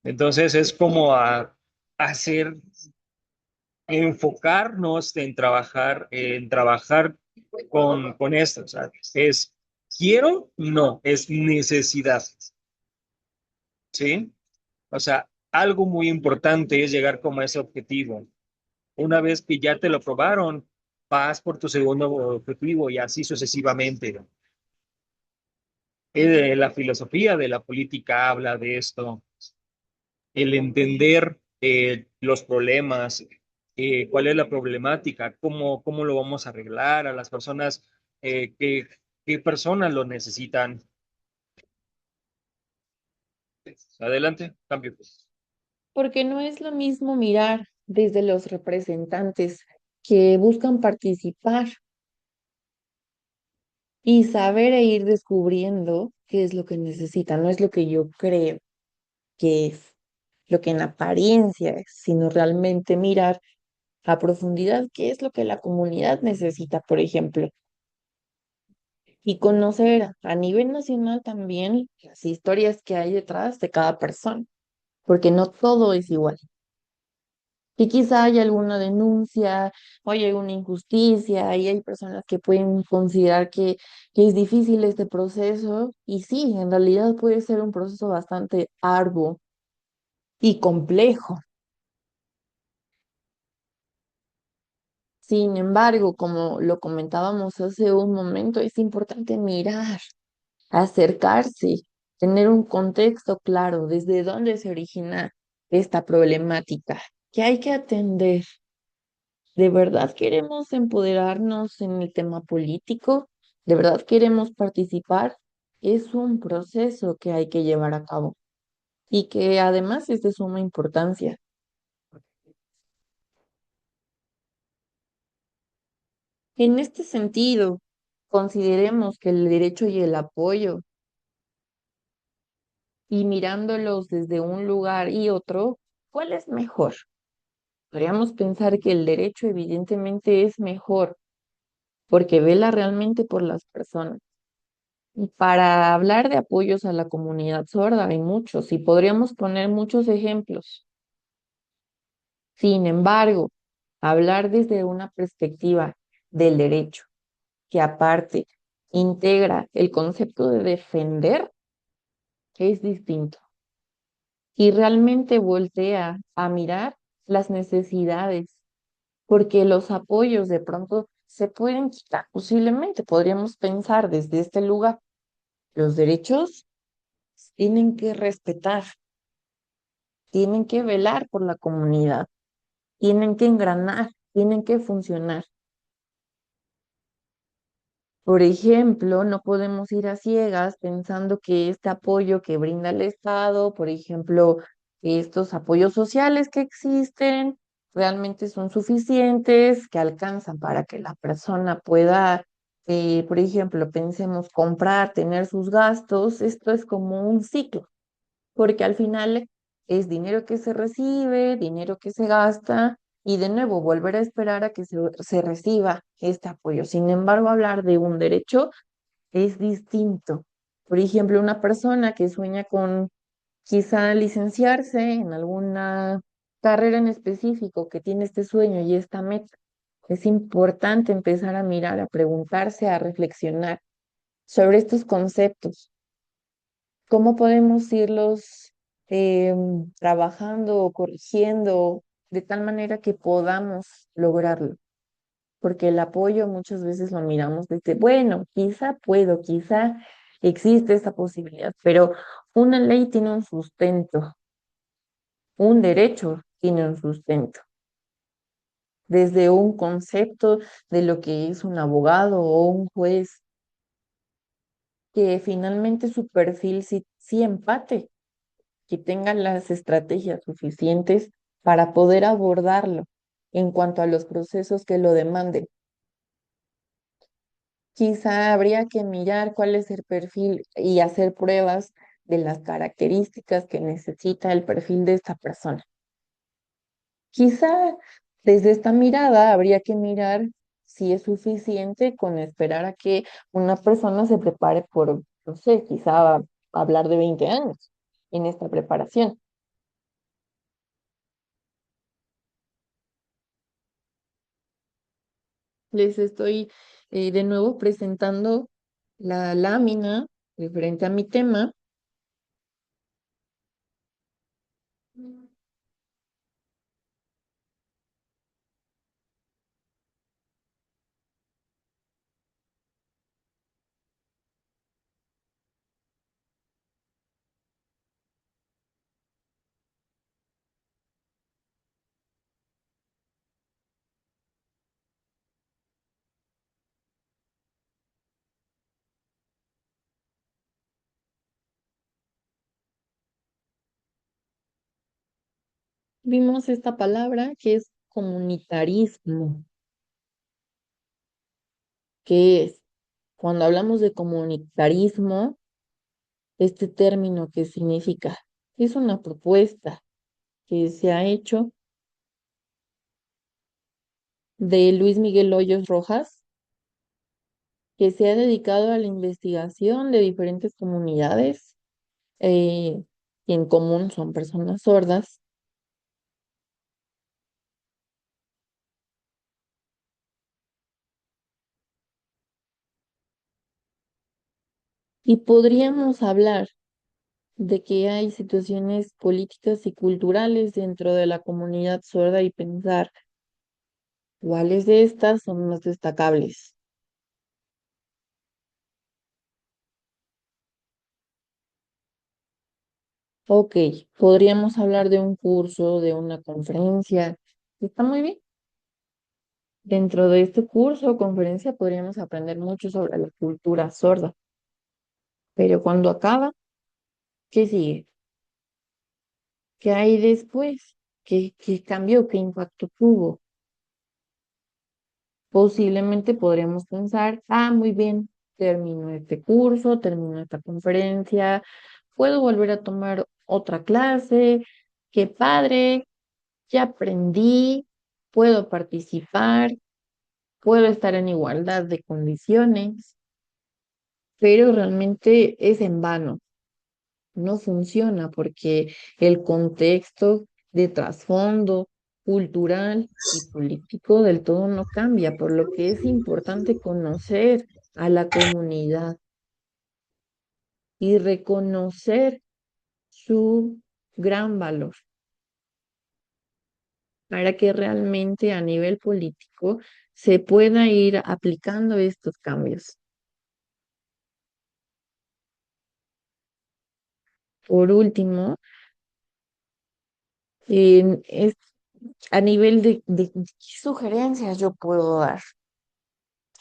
Entonces es como hacer, enfocarnos en trabajar con esto, o sea, es quiero, no, es necesidad, ¿sí? O sea, algo muy importante es llegar como a ese objetivo. Una vez que ya te lo probaron, vas por tu segundo objetivo y así sucesivamente. La filosofía de la política habla de esto, el entender los problemas, cuál es la problemática, cómo lo vamos a arreglar a las personas, qué personas lo necesitan. Adelante, cambio. Porque no es lo mismo mirar desde los representantes que buscan participar y saber e ir descubriendo qué es lo que necesitan. No es lo que yo creo que es, lo que en apariencia es, sino realmente mirar a profundidad qué es lo que la comunidad necesita, por ejemplo, y conocer a nivel nacional también las historias que hay detrás de cada persona, porque no todo es igual. Y quizá haya alguna denuncia o hay alguna injusticia y hay personas que pueden considerar que es difícil este proceso y sí, en realidad puede ser un proceso bastante arduo y complejo. Sin embargo, como lo comentábamos hace un momento, es importante mirar, acercarse, tener un contexto claro desde dónde se origina esta problemática que hay que atender. ¿De verdad queremos empoderarnos en el tema político? ¿De verdad queremos participar? Es un proceso que hay que llevar a cabo y que además es de suma importancia. En este sentido, consideremos que el derecho y el apoyo, y mirándolos desde un lugar y otro, ¿cuál es mejor? Podríamos pensar que el derecho evidentemente es mejor porque vela realmente por las personas. Y para hablar de apoyos a la comunidad sorda hay muchos y podríamos poner muchos ejemplos. Sin embargo, hablar desde una perspectiva del derecho, que aparte integra el concepto de defender, es distinto y realmente voltea a mirar las necesidades, porque los apoyos de pronto se pueden quitar. Posiblemente podríamos pensar desde este lugar, los derechos tienen que respetar, tienen que velar por la comunidad, tienen que engranar, tienen que funcionar. Por ejemplo, no podemos ir a ciegas pensando que este apoyo que brinda el Estado, por ejemplo, estos apoyos sociales que existen, realmente son suficientes, que alcanzan para que la persona pueda, por ejemplo, pensemos comprar, tener sus gastos. Esto es como un ciclo porque al final es dinero que se recibe, dinero que se gasta y de nuevo volver a esperar a que se reciba este apoyo. Sin embargo, hablar de un derecho es distinto. Por ejemplo, una persona que sueña con quizá licenciarse en alguna carrera en específico, que tiene este sueño y esta meta, es importante empezar a mirar, a preguntarse, a reflexionar sobre estos conceptos. ¿Cómo podemos irlos trabajando o corrigiendo de tal manera que podamos lograrlo? Porque el apoyo muchas veces lo miramos desde, bueno, quizá puedo, quizá existe esta posibilidad, pero una ley tiene un sustento, un derecho tiene un sustento, desde un concepto de lo que es un abogado o un juez, que finalmente su perfil sí empate, que tengan las estrategias suficientes para poder abordarlo en cuanto a los procesos que lo demanden. Quizá habría que mirar cuál es el perfil y hacer pruebas de las características que necesita el perfil de esta persona. Quizá desde esta mirada habría que mirar si es suficiente con esperar a que una persona se prepare por, no sé, quizá hablar de 20 años en esta preparación. Les estoy de nuevo presentando la lámina referente a mi tema. Vimos esta palabra que es comunitarismo, que es, cuando hablamos de comunitarismo, este término que significa, es una propuesta que se ha hecho de Luis Miguel Hoyos Rojas, que se ha dedicado a la investigación de diferentes comunidades, y en común son personas sordas, y podríamos hablar de que hay situaciones políticas y culturales dentro de la comunidad sorda y pensar cuáles de estas son más destacables. Ok, podríamos hablar de un curso, de una conferencia. Está muy bien. Dentro de este curso o conferencia podríamos aprender mucho sobre la cultura sorda. Pero cuando acaba, ¿qué sigue? ¿Qué hay después? ¿Qué cambió? ¿Qué impacto tuvo? Posiblemente podríamos pensar, ah, muy bien, termino este curso, termino esta conferencia, puedo volver a tomar otra clase, qué padre, ya aprendí, puedo participar, puedo estar en igualdad de condiciones, pero realmente es en vano, no funciona porque el contexto de trasfondo cultural y político del todo no cambia, por lo que es importante conocer a la comunidad y reconocer su gran valor para que realmente a nivel político se pueda ir aplicando estos cambios. Por último, es a nivel de qué sugerencias yo puedo dar.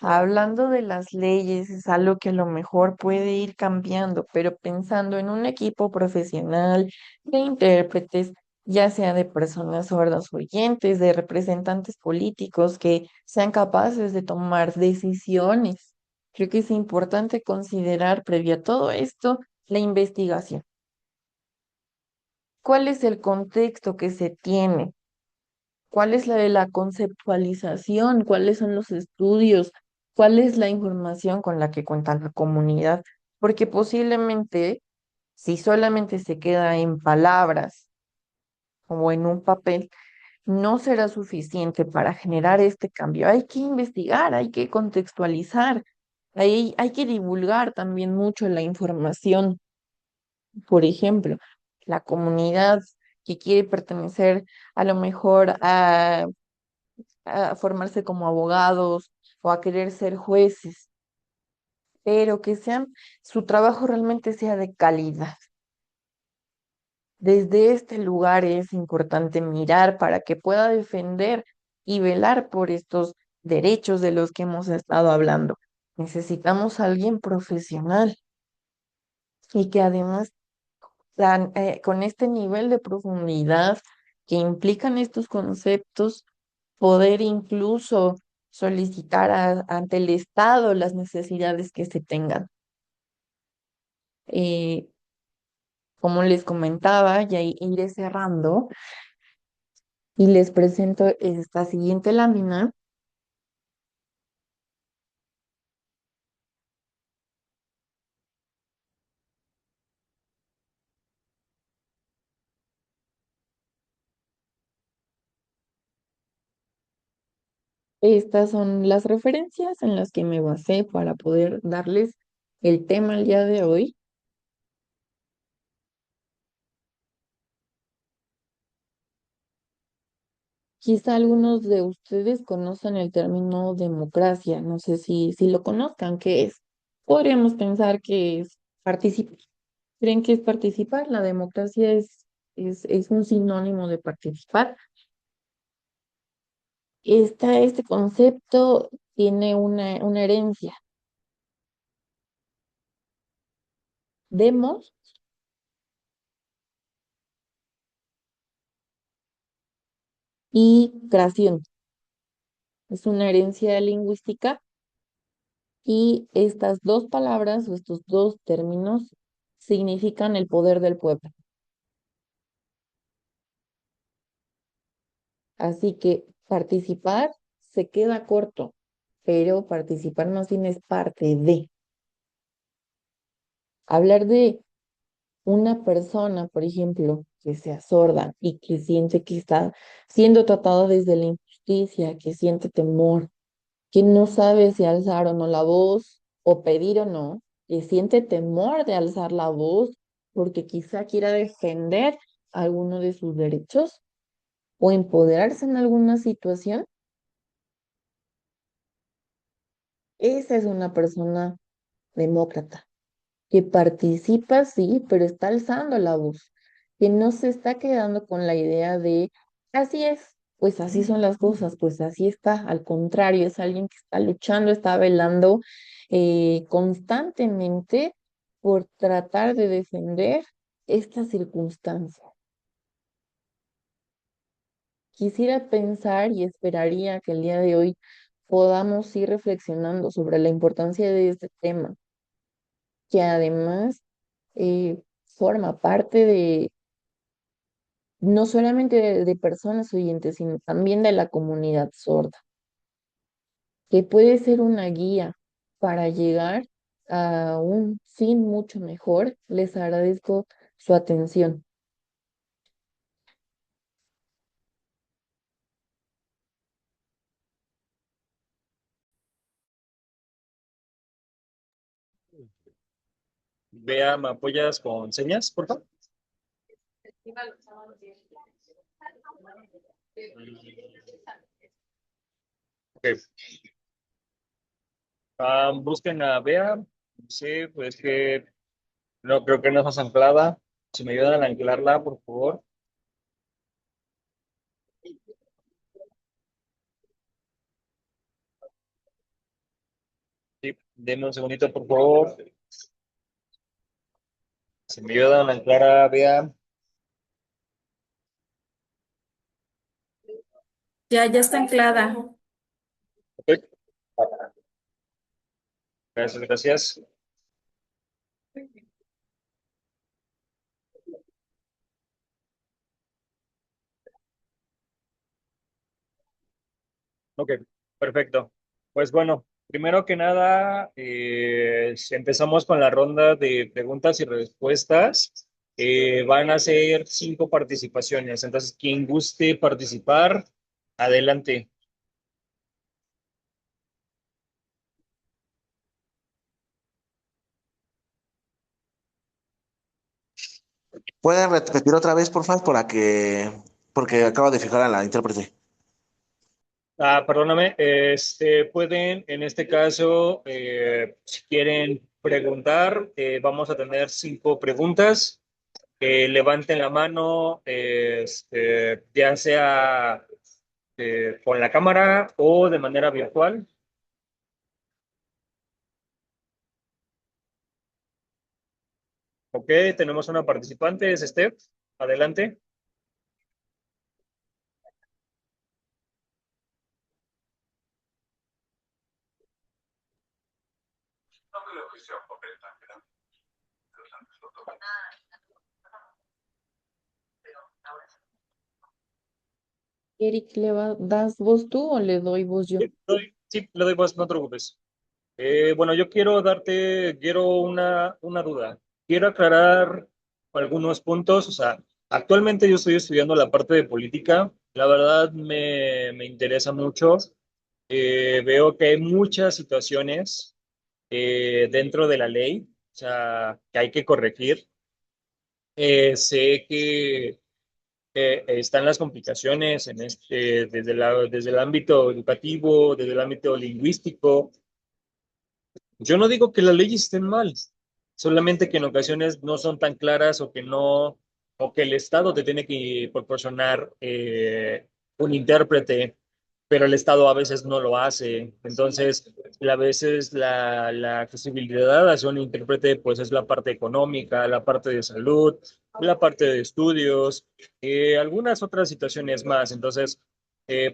Hablando de las leyes, es algo que a lo mejor puede ir cambiando, pero pensando en un equipo profesional de intérpretes, ya sea de personas sordas o oyentes, de representantes políticos que sean capaces de tomar decisiones. Creo que es importante considerar, previo a todo esto, la investigación. ¿Cuál es el contexto que se tiene? ¿Cuál es la de la conceptualización? ¿Cuáles son los estudios? ¿Cuál es la información con la que cuenta la comunidad? Porque posiblemente, si solamente se queda en palabras o en un papel, no será suficiente para generar este cambio. Hay que investigar, hay que contextualizar, hay que divulgar también mucho la información. Por ejemplo, la comunidad que quiere pertenecer a lo mejor a formarse como abogados o a querer ser jueces, pero que sean, su trabajo realmente sea de calidad. Desde este lugar es importante mirar para que pueda defender y velar por estos derechos de los que hemos estado hablando. Necesitamos a alguien profesional y que además con este nivel de profundidad que implican estos conceptos, poder incluso solicitar ante el Estado las necesidades que se tengan. Eh, como les comentaba, ya iré cerrando y les presento esta siguiente lámina. Estas son las referencias en las que me basé para poder darles el tema el día de hoy. Quizá algunos de ustedes conocen el término democracia, no sé si lo conozcan, ¿qué es? Podríamos pensar que es participar. ¿Creen que es participar? La democracia es un sinónimo de participar. Este concepto tiene una herencia. Demos y creación. Es una herencia lingüística y estas dos palabras o estos dos términos significan el poder del pueblo. Así que participar se queda corto, pero participar más bien es parte de. Hablar de una persona, por ejemplo, que sea sorda y que siente que está siendo tratada desde la injusticia, que siente temor, que no sabe si alzar o no la voz o pedir o no, que siente temor de alzar la voz porque quizá quiera defender alguno de sus derechos o empoderarse en alguna situación. Esa es una persona demócrata, que participa, sí, pero está alzando la voz, que no se está quedando con la idea de, así es, pues así son las cosas, pues así está. Al contrario, es alguien que está luchando, está velando constantemente por tratar de defender esta circunstancia. Quisiera pensar y esperaría que el día de hoy podamos ir reflexionando sobre la importancia de este tema, que además forma parte de no solamente de personas oyentes, sino también de la comunidad sorda, que puede ser una guía para llegar a un fin mucho mejor. Les agradezco su atención. Vea, ¿me apoyas con señas, por favor? Ok. Busquen a Bea. Sí, pues que no creo que no estás anclada. Si me ayudan a anclarla, por favor. Sí, denme un segundito, por favor. Si me ayudan a anclar a Bea. Ya está anclada. Ok. Gracias, gracias. Ok, perfecto. Pues bueno, primero que nada, empezamos con la ronda de preguntas y respuestas. Van a ser 5 participaciones. Entonces, quien guste participar, adelante. ¿Pueden repetir otra vez, por favor, porque acabo de fijar a la intérprete? Perdóname, pueden, en este caso, si quieren preguntar, vamos a tener 5 preguntas. Levanten la mano, ya sea con la cámara o de manera virtual. Ok, tenemos una participante, es Steph. Adelante. Eric, das vos tú o le doy vos yo? Sí, le doy voz, no te preocupes. Bueno, yo quiero una duda. Quiero aclarar algunos puntos. O sea, actualmente yo estoy estudiando la parte de política. La verdad me interesa mucho. Veo que hay muchas situaciones dentro de la ley, o sea, que hay que corregir. Sé que están las complicaciones en desde el ámbito educativo, desde el ámbito lingüístico. Yo no digo que las leyes estén mal, solamente que en ocasiones no son tan claras o que no, o que el Estado te tiene que proporcionar un intérprete, pero el Estado a veces no lo hace. Entonces, a veces la accesibilidad hacia un intérprete, pues es la parte económica, la parte de salud, la parte de estudios, algunas otras situaciones más. Entonces,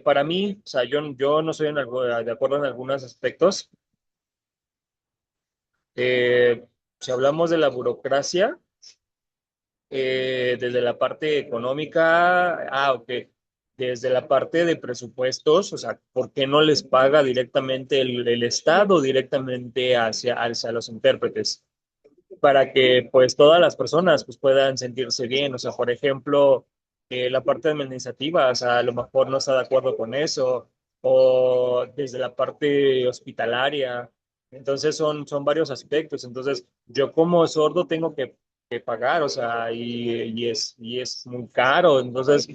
para mí, o sea, yo no soy de acuerdo en algunos aspectos. Si hablamos de la burocracia, desde la parte económica, ok, desde la parte de presupuestos, o sea, ¿por qué no les paga directamente el Estado directamente hacia los intérpretes? Para que pues todas las personas pues puedan sentirse bien. O sea, por ejemplo, la parte administrativa, o sea, a lo mejor no está de acuerdo con eso, o desde la parte hospitalaria. Entonces son varios aspectos. Entonces, yo como sordo tengo que pagar, o sea, y es muy caro. Entonces,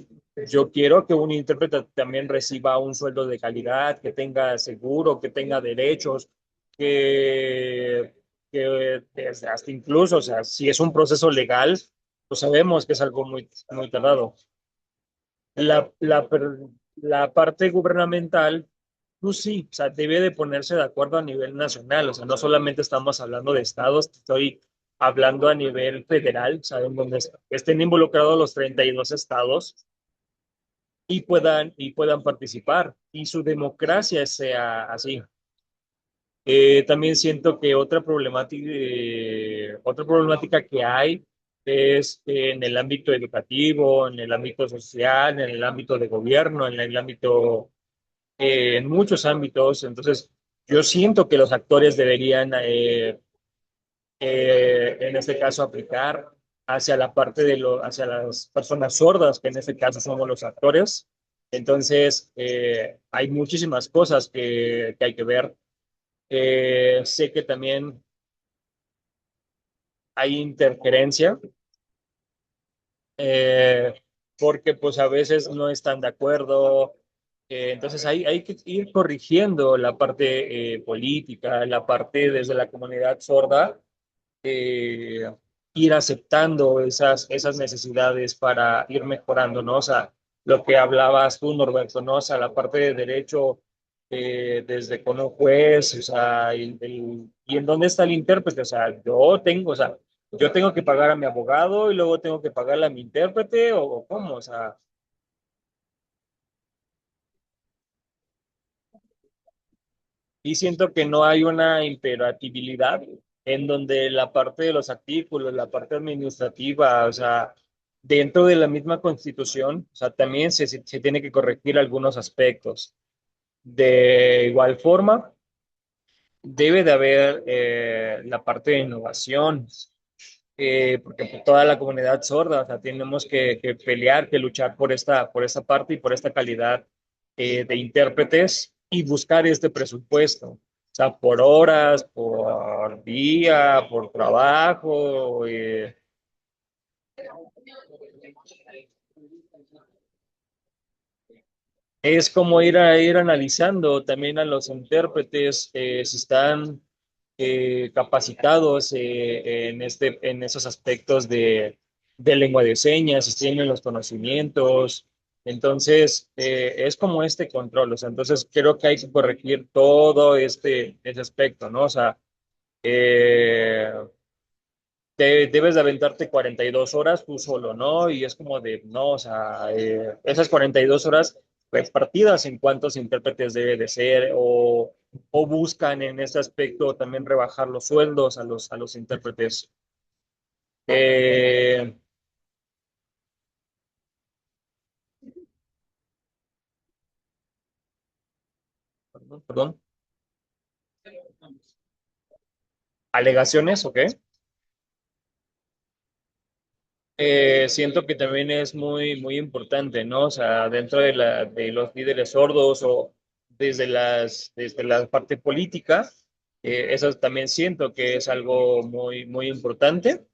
yo quiero que un intérprete también reciba un sueldo de calidad, que tenga seguro, que tenga derechos, que hasta incluso, o sea, si es un proceso legal, pues sabemos que es algo muy tardado. La, la, per- la parte gubernamental, pues sí, o sea, debe de ponerse de acuerdo a nivel nacional. O sea, no solamente estamos hablando de estados, estoy hablando a nivel federal, o sea, en donde estén involucrados los 32 estados y puedan participar y su democracia sea así. También siento que otra problemática que hay es en el ámbito educativo, en el ámbito social, en el ámbito de gobierno, en el ámbito, en muchos ámbitos. Entonces, yo siento que los actores deberían, en este caso, aplicar hacia la parte hacia las personas sordas, que en este caso somos los actores. Entonces, hay muchísimas cosas que hay que ver. Sé que también hay interferencia, eh, porque pues a veces no están de acuerdo. Entonces hay que ir corrigiendo la parte política, la parte desde la comunidad sorda, eh, ir aceptando esas necesidades para ir mejorando, ¿no? O sea, lo que hablabas tú, Norberto, ¿no? O sea, la parte de derecho, desde con un juez, o sea, y en dónde está el intérprete. O sea, o sea, yo tengo que pagar a mi abogado y luego tengo que pagarle a mi intérprete, o cómo, o sea, y siento que no hay una imperatividad en donde la parte de los artículos, la parte administrativa, o sea, dentro de la misma constitución, o sea, también se tiene que corregir algunos aspectos. De igual forma, debe de haber la parte de innovación, porque pues, toda la comunidad sorda, o sea, tenemos que pelear, que luchar por esta parte y por esta calidad de intérpretes y buscar este presupuesto, o sea, por horas, por día, por trabajo. Es como ir analizando también a los intérpretes, si están capacitados en esos aspectos de lengua de señas, si tienen los conocimientos. Entonces, es como este control. O sea, entonces creo que hay que corregir todo ese aspecto, ¿no? O sea, eh, debes de aventarte 42 horas tú solo, ¿no? Y es como de, no, o sea, esas 42 horas repartidas en cuántos intérpretes debe de ser, o buscan en este aspecto también rebajar los sueldos a los intérpretes. Eh, perdón. Alegaciones, ¿ok? Siento que también es muy importante, ¿no? O sea, dentro de los líderes sordos o desde la parte política, eso también siento que es algo muy importante.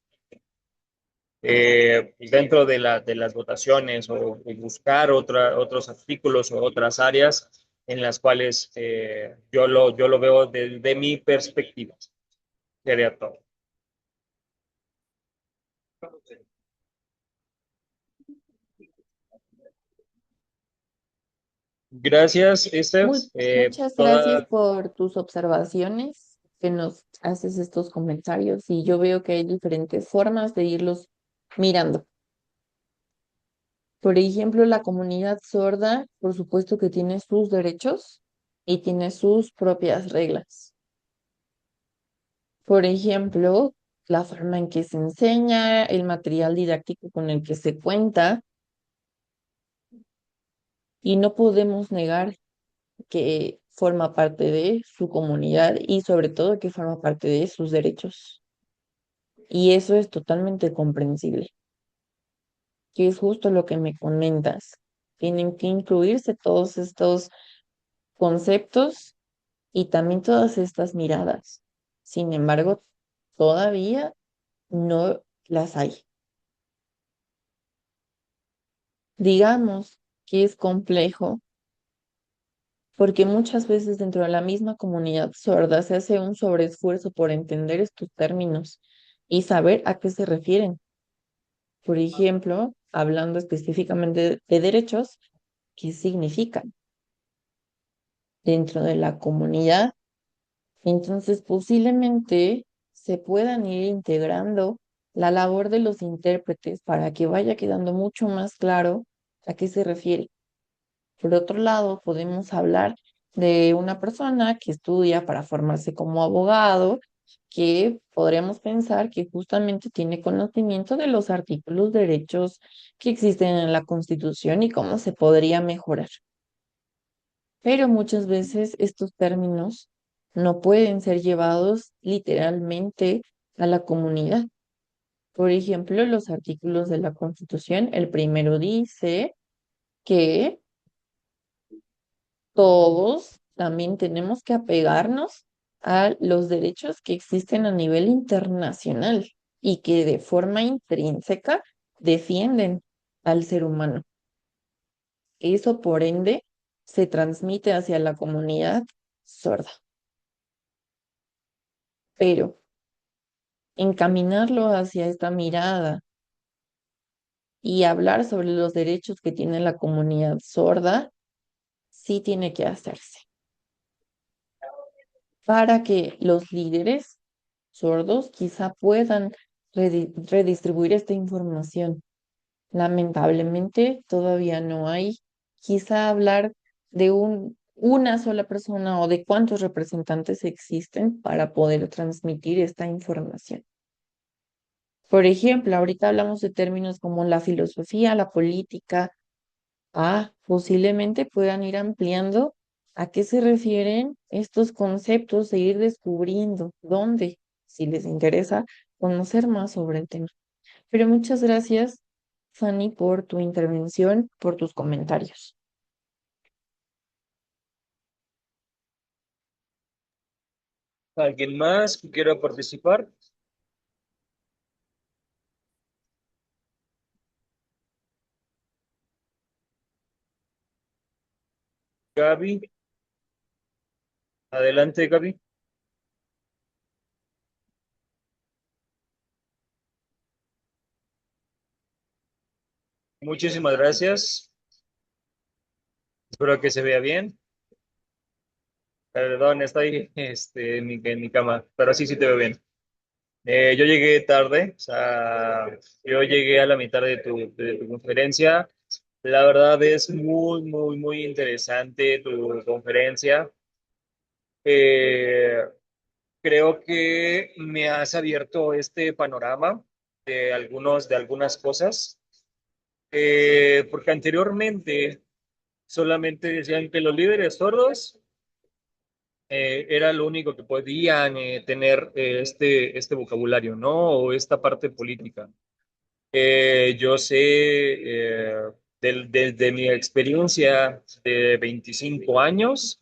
Dentro de las votaciones o buscar otros artículos o otras áreas en las cuales yo lo veo desde mi perspectiva. Sería todo. Gracias, Esther. Muchas gracias por tus observaciones, que nos haces estos comentarios y yo veo que hay diferentes formas de irlos mirando. Por ejemplo, la comunidad sorda, por supuesto que tiene sus derechos y tiene sus propias reglas. Por ejemplo, la forma en que se enseña, el material didáctico con el que se cuenta, y no podemos negar que forma parte de su comunidad y sobre todo que forma parte de sus derechos. Y eso es totalmente comprensible, que es justo lo que me comentas. Tienen que incluirse todos estos conceptos y también todas estas miradas. Sin embargo, todavía no las hay. Digamos que es complejo porque muchas veces dentro de la misma comunidad sorda se hace un sobreesfuerzo por entender estos términos y saber a qué se refieren. Por ejemplo, hablando específicamente de derechos, ¿qué significan dentro de la comunidad? Entonces, posiblemente se puedan ir integrando la labor de los intérpretes para que vaya quedando mucho más claro a qué se refiere. Por otro lado, podemos hablar de una persona que estudia para formarse como abogado, que podríamos pensar que justamente tiene conocimiento de los artículos, derechos que existen en la Constitución y cómo se podría mejorar. Pero muchas veces estos términos no pueden ser llevados literalmente a la comunidad. Por ejemplo, los artículos de la Constitución, el primero dice que todos también tenemos que apegarnos a los derechos que existen a nivel internacional y que de forma intrínseca defienden al ser humano. Eso, por ende, se transmite hacia la comunidad sorda. Pero encaminarlo hacia esta mirada y hablar sobre los derechos que tiene la comunidad sorda, sí tiene que hacerse para que los líderes sordos quizá puedan redistribuir esta información. Lamentablemente todavía no hay. Quizá hablar de una sola persona o de cuántos representantes existen para poder transmitir esta información. Por ejemplo, ahorita hablamos de términos como la filosofía, la política. Posiblemente puedan ir ampliando a qué se refieren estos conceptos e ir descubriendo dónde, si les interesa, conocer más sobre el tema. Pero muchas gracias, Fanny, por tu intervención, por tus comentarios. ¿Alguien más que quiera participar? Gaby, adelante, Gaby. Muchísimas gracias. Espero que se vea bien. Perdón, estoy en mi cama, pero sí te veo bien. Yo llegué tarde, o sea, yo llegué a la mitad de tu conferencia. La verdad es muy interesante tu conferencia. Eh, Creo que me has abierto este panorama de algunas cosas, porque anteriormente solamente decían que los líderes sordos era lo único que podían tener este vocabulario, ¿no? O esta parte política. Yo sé, desde mi experiencia de 25 años,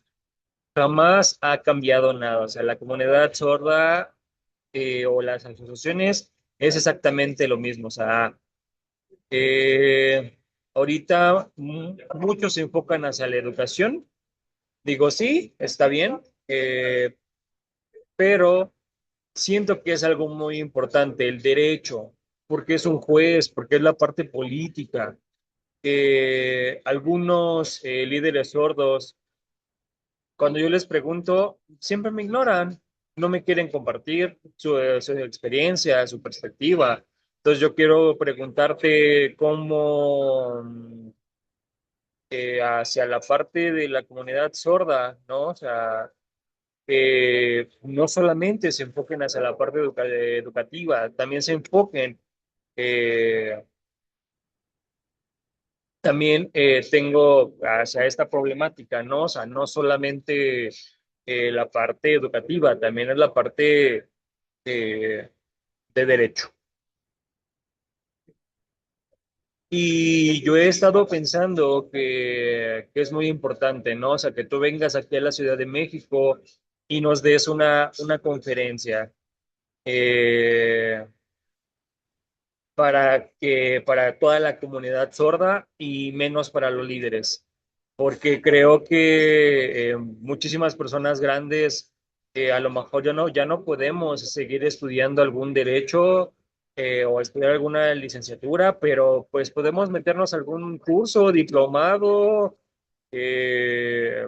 jamás ha cambiado nada. O sea, la comunidad sorda o las asociaciones es exactamente lo mismo. O sea, ahorita muchos se enfocan hacia la educación. Digo, sí, está bien, pero siento que es algo muy importante, el derecho, porque es un juez, porque es la parte política. Algunos líderes sordos, cuando yo les pregunto, siempre me ignoran, no me quieren compartir su experiencia, su perspectiva. Entonces yo quiero preguntarte cómo hacia la parte de la comunidad sorda, ¿no? O sea, no solamente se enfoquen hacia la parte educativa, también se enfoquen. eh, También tengo hacia esta problemática, ¿no? O sea, no solamente la parte educativa, también es la parte de derecho. Y yo he estado pensando que es muy importante, ¿no? O sea, que tú vengas aquí a la Ciudad de México y nos des una conferencia. Eh, para toda la comunidad sorda y menos para los líderes, porque creo que muchísimas personas grandes a lo mejor ya no podemos seguir estudiando algún derecho o estudiar alguna licenciatura, pero pues podemos meternos a algún curso, diplomado, eh,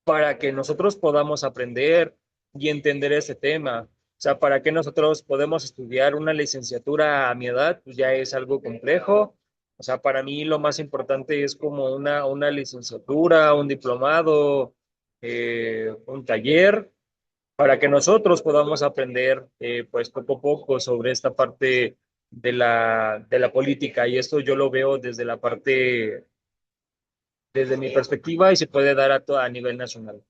para que nosotros podamos aprender y entender ese tema. O sea, para que nosotros podemos estudiar una licenciatura a mi edad, pues ya es algo complejo. O sea, para mí lo más importante es como una licenciatura, un diplomado, un taller, para que nosotros podamos aprender, pues poco a poco sobre esta parte de la política. Y esto yo lo veo desde la parte, desde mi perspectiva y se puede dar a nivel nacional.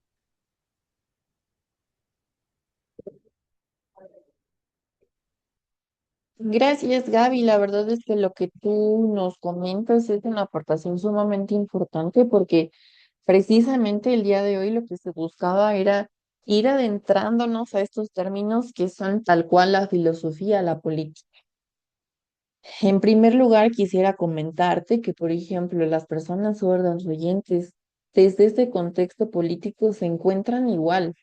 Gracias, Gaby. La verdad es que lo que tú nos comentas es una aportación sumamente importante porque precisamente el día de hoy lo que se buscaba era ir adentrándonos a estos términos que son tal cual la filosofía, la política. En primer lugar, quisiera comentarte que, por ejemplo, las personas sordas oyentes desde este contexto político se encuentran igual,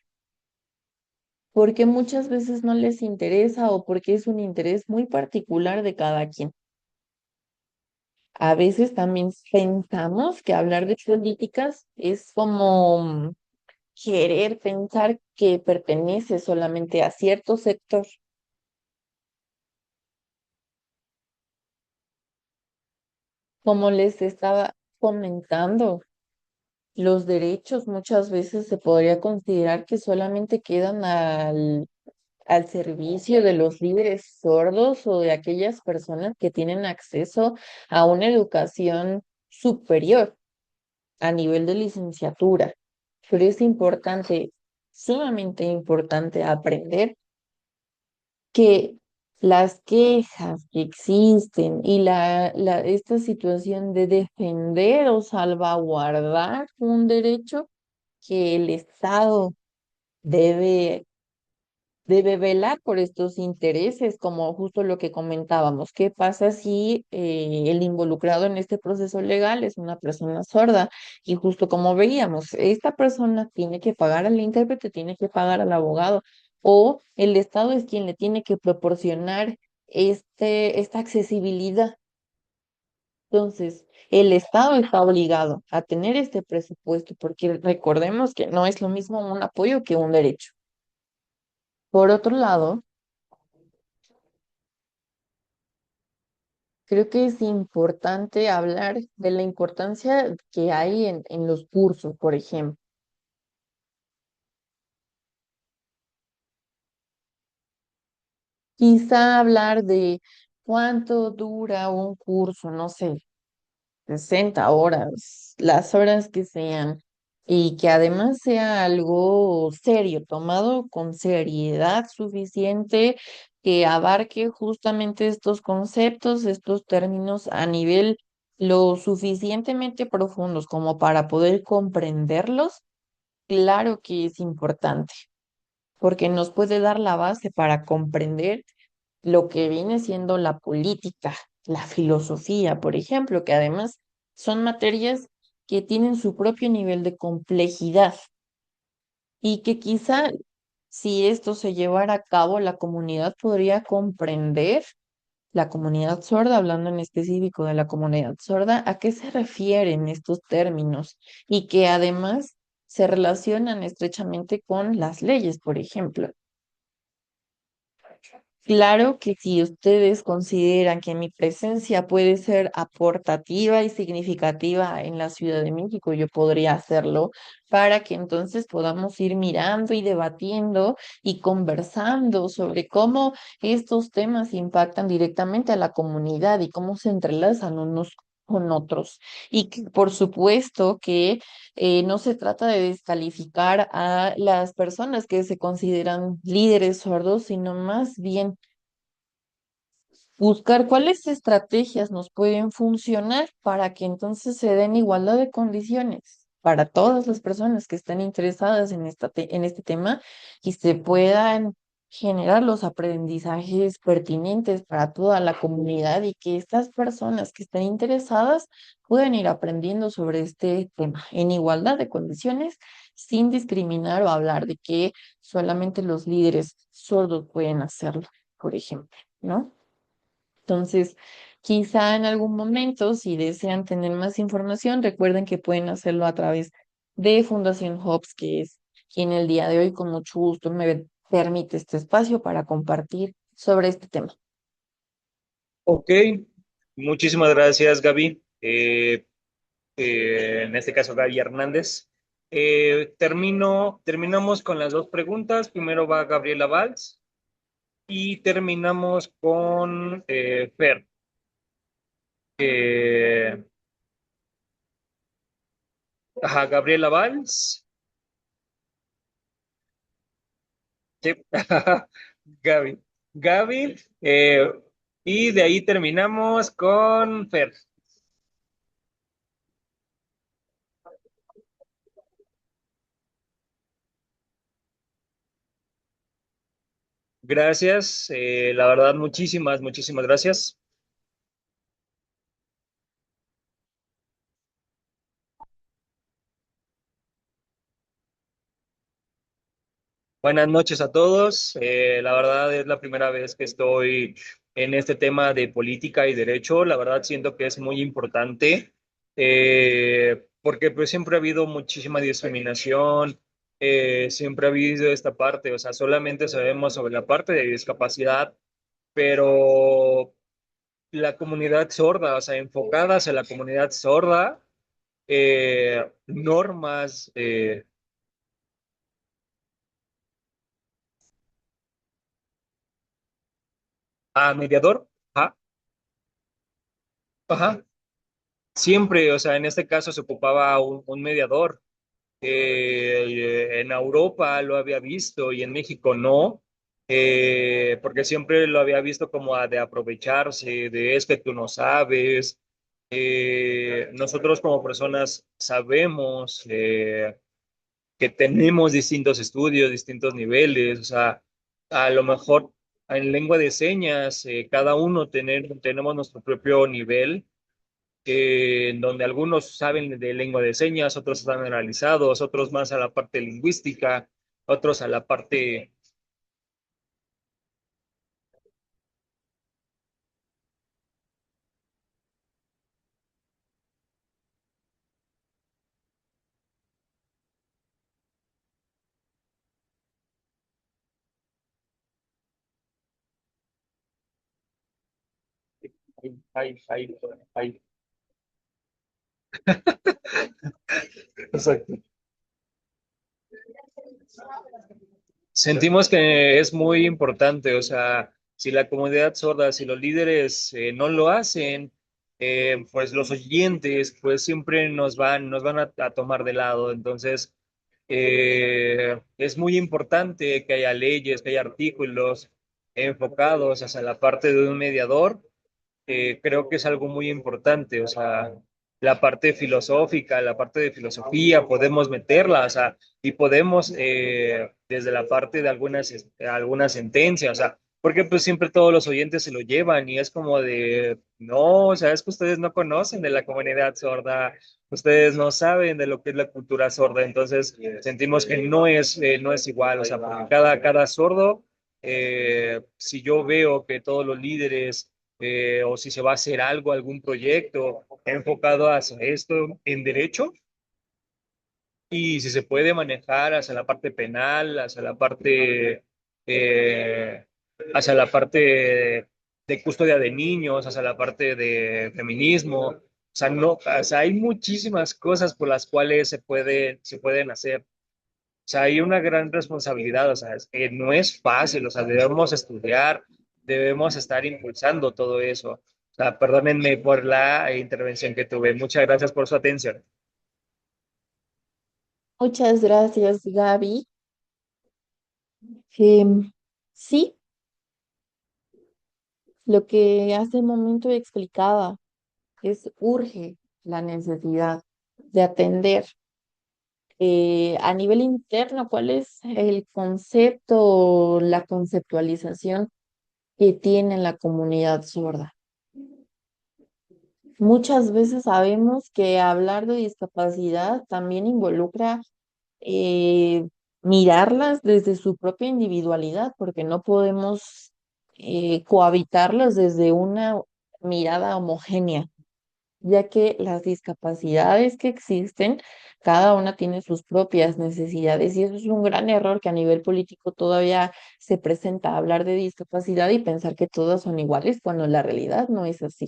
porque muchas veces no les interesa o porque es un interés muy particular de cada quien. A veces también pensamos que hablar de políticas es como querer pensar que pertenece solamente a cierto sector. Como les estaba comentando, los derechos muchas veces se podría considerar que solamente quedan al servicio de los líderes sordos o de aquellas personas que tienen acceso a una educación superior a nivel de licenciatura. Pero es importante, sumamente importante aprender que las quejas que existen y esta situación de defender o salvaguardar un derecho que el Estado debe velar por estos intereses, como justo lo que comentábamos. ¿Qué pasa si el involucrado en este proceso legal es una persona sorda? Y justo como veíamos, esta persona tiene que pagar al intérprete, tiene que pagar al abogado, o el Estado es quien le tiene que proporcionar esta accesibilidad. Entonces, el Estado está obligado a tener este presupuesto, porque recordemos que no es lo mismo un apoyo que un derecho. Por otro lado, creo que es importante hablar de la importancia que hay en los cursos, por ejemplo. Quizá hablar de cuánto dura un curso, no sé, 60 horas, las horas que sean, y que además sea algo serio, tomado con seriedad suficiente, que abarque justamente estos conceptos, estos términos a nivel lo suficientemente profundos como para poder comprenderlos. Claro que es importante, porque nos puede dar la base para comprender lo que viene siendo la política, la filosofía, por ejemplo, que además son materias que tienen su propio nivel de complejidad y que quizá si esto se llevara a cabo, la comunidad podría comprender, la comunidad sorda, hablando en específico de la comunidad sorda, a qué se refieren estos términos y que además se relacionan estrechamente con las leyes, por ejemplo. Claro que si ustedes consideran que mi presencia puede ser aportativa y significativa en la Ciudad de México, yo podría hacerlo para que entonces podamos ir mirando y debatiendo y conversando sobre cómo estos temas impactan directamente a la comunidad y cómo se entrelazan unos con otros. Y que, por supuesto que no se trata de descalificar a las personas que se consideran líderes sordos, sino más bien buscar cuáles estrategias nos pueden funcionar para que entonces se den igualdad de condiciones para todas las personas que estén interesadas en en este tema y se puedan generar los aprendizajes pertinentes para toda la comunidad y que estas personas que estén interesadas puedan ir aprendiendo sobre este tema en igualdad de condiciones, sin discriminar o hablar de que solamente los líderes sordos pueden hacerlo, por ejemplo, ¿no? Entonces, quizá en algún momento, si desean tener más información, recuerden que pueden hacerlo a través de Fundación Hobbes, que es quien el día de hoy con mucho gusto me permite este espacio para compartir sobre este tema. Ok, muchísimas gracias, Gaby. En este caso, Gaby Hernández. Terminamos con las dos preguntas. Primero va Gabriela Valls y terminamos con Fer. Eh, ajá, Gabriela Valls. Sí. Gaby. Gaby. Y de ahí terminamos con Fer. Gracias. La verdad, muchísimas gracias. Buenas noches a todos. La verdad es la primera vez que estoy en este tema de política y derecho. La verdad siento que es muy importante porque pues siempre ha habido muchísima discriminación, siempre ha habido esta parte, o sea, solamente sabemos sobre la parte de discapacidad, pero la comunidad sorda, o sea, enfocadas a la comunidad sorda, normas a mediador. Ajá, ajá. Siempre, o sea, en este caso se ocupaba un mediador. En Europa lo había visto y en México no, porque siempre lo había visto como de aprovecharse, de es que tú no sabes. Nosotros como personas sabemos que tenemos distintos estudios, distintos niveles, o sea, a lo mejor en lengua de señas, cada uno tenemos nuestro propio nivel en donde algunos saben de lengua de señas, otros están analizados, otros más a la parte lingüística, otros a la parte... Ay, ay, ay, ay. Exacto. Sentimos que es muy importante, o sea, Si la comunidad sorda, si los líderes no lo hacen, pues los oyentes pues siempre nos van a tomar de lado. Entonces, es muy importante que haya leyes, que haya artículos enfocados hacia la parte de un mediador. Creo que es algo muy importante, o sea, la parte filosófica, la parte de filosofía, podemos meterla, o sea, y podemos desde la parte de algunas sentencias, o sea, porque pues siempre todos los oyentes se lo llevan y es como de, no, o sea, es que ustedes no conocen de la comunidad sorda, ustedes no saben de lo que es la cultura sorda, entonces sentimos que no es igual, o sea, porque cada sordo, si yo veo que todos los líderes o si se va a hacer algo, algún proyecto enfocado hacia esto en derecho y si se puede manejar hacia la parte penal, eh, hacia la parte de custodia de niños, hacia la parte de feminismo. O sea, no, o sea, hay muchísimas cosas por las cuales se pueden hacer. O sea, hay una gran responsabilidad, o sea, es que no es fácil, o sea, debemos estudiar, debemos estar impulsando todo eso. O sea, perdónenme por la intervención que tuve. Muchas gracias por su atención. Muchas gracias, Gaby. Em, sí, lo que hace un momento explicaba es urge la necesidad de atender a nivel interno cuál es el concepto o la conceptualización que tiene la comunidad sorda. Muchas veces sabemos que hablar de discapacidad también involucra eh, mirarlas desde su propia individualidad, porque no podemos cohabitarlas desde una mirada homogénea, ya que las discapacidades que existen, cada una tiene sus propias necesidades y eso es un gran error que a nivel político todavía se presenta hablar de discapacidad y pensar que todas son iguales cuando la realidad no es así.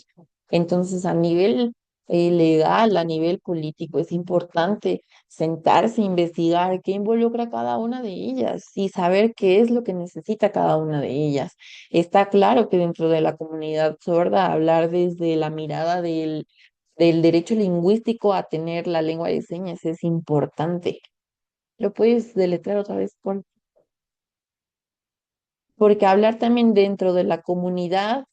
Entonces, a nivel legal, a nivel político, es importante sentarse, investigar qué involucra cada una de ellas y saber qué es lo que necesita cada una de ellas. Está claro que dentro de la comunidad sorda, hablar desde la mirada del derecho lingüístico a tener la lengua de señas es importante. ¿Lo puedes deletrear otra vez? Porque hablar también dentro de la comunidad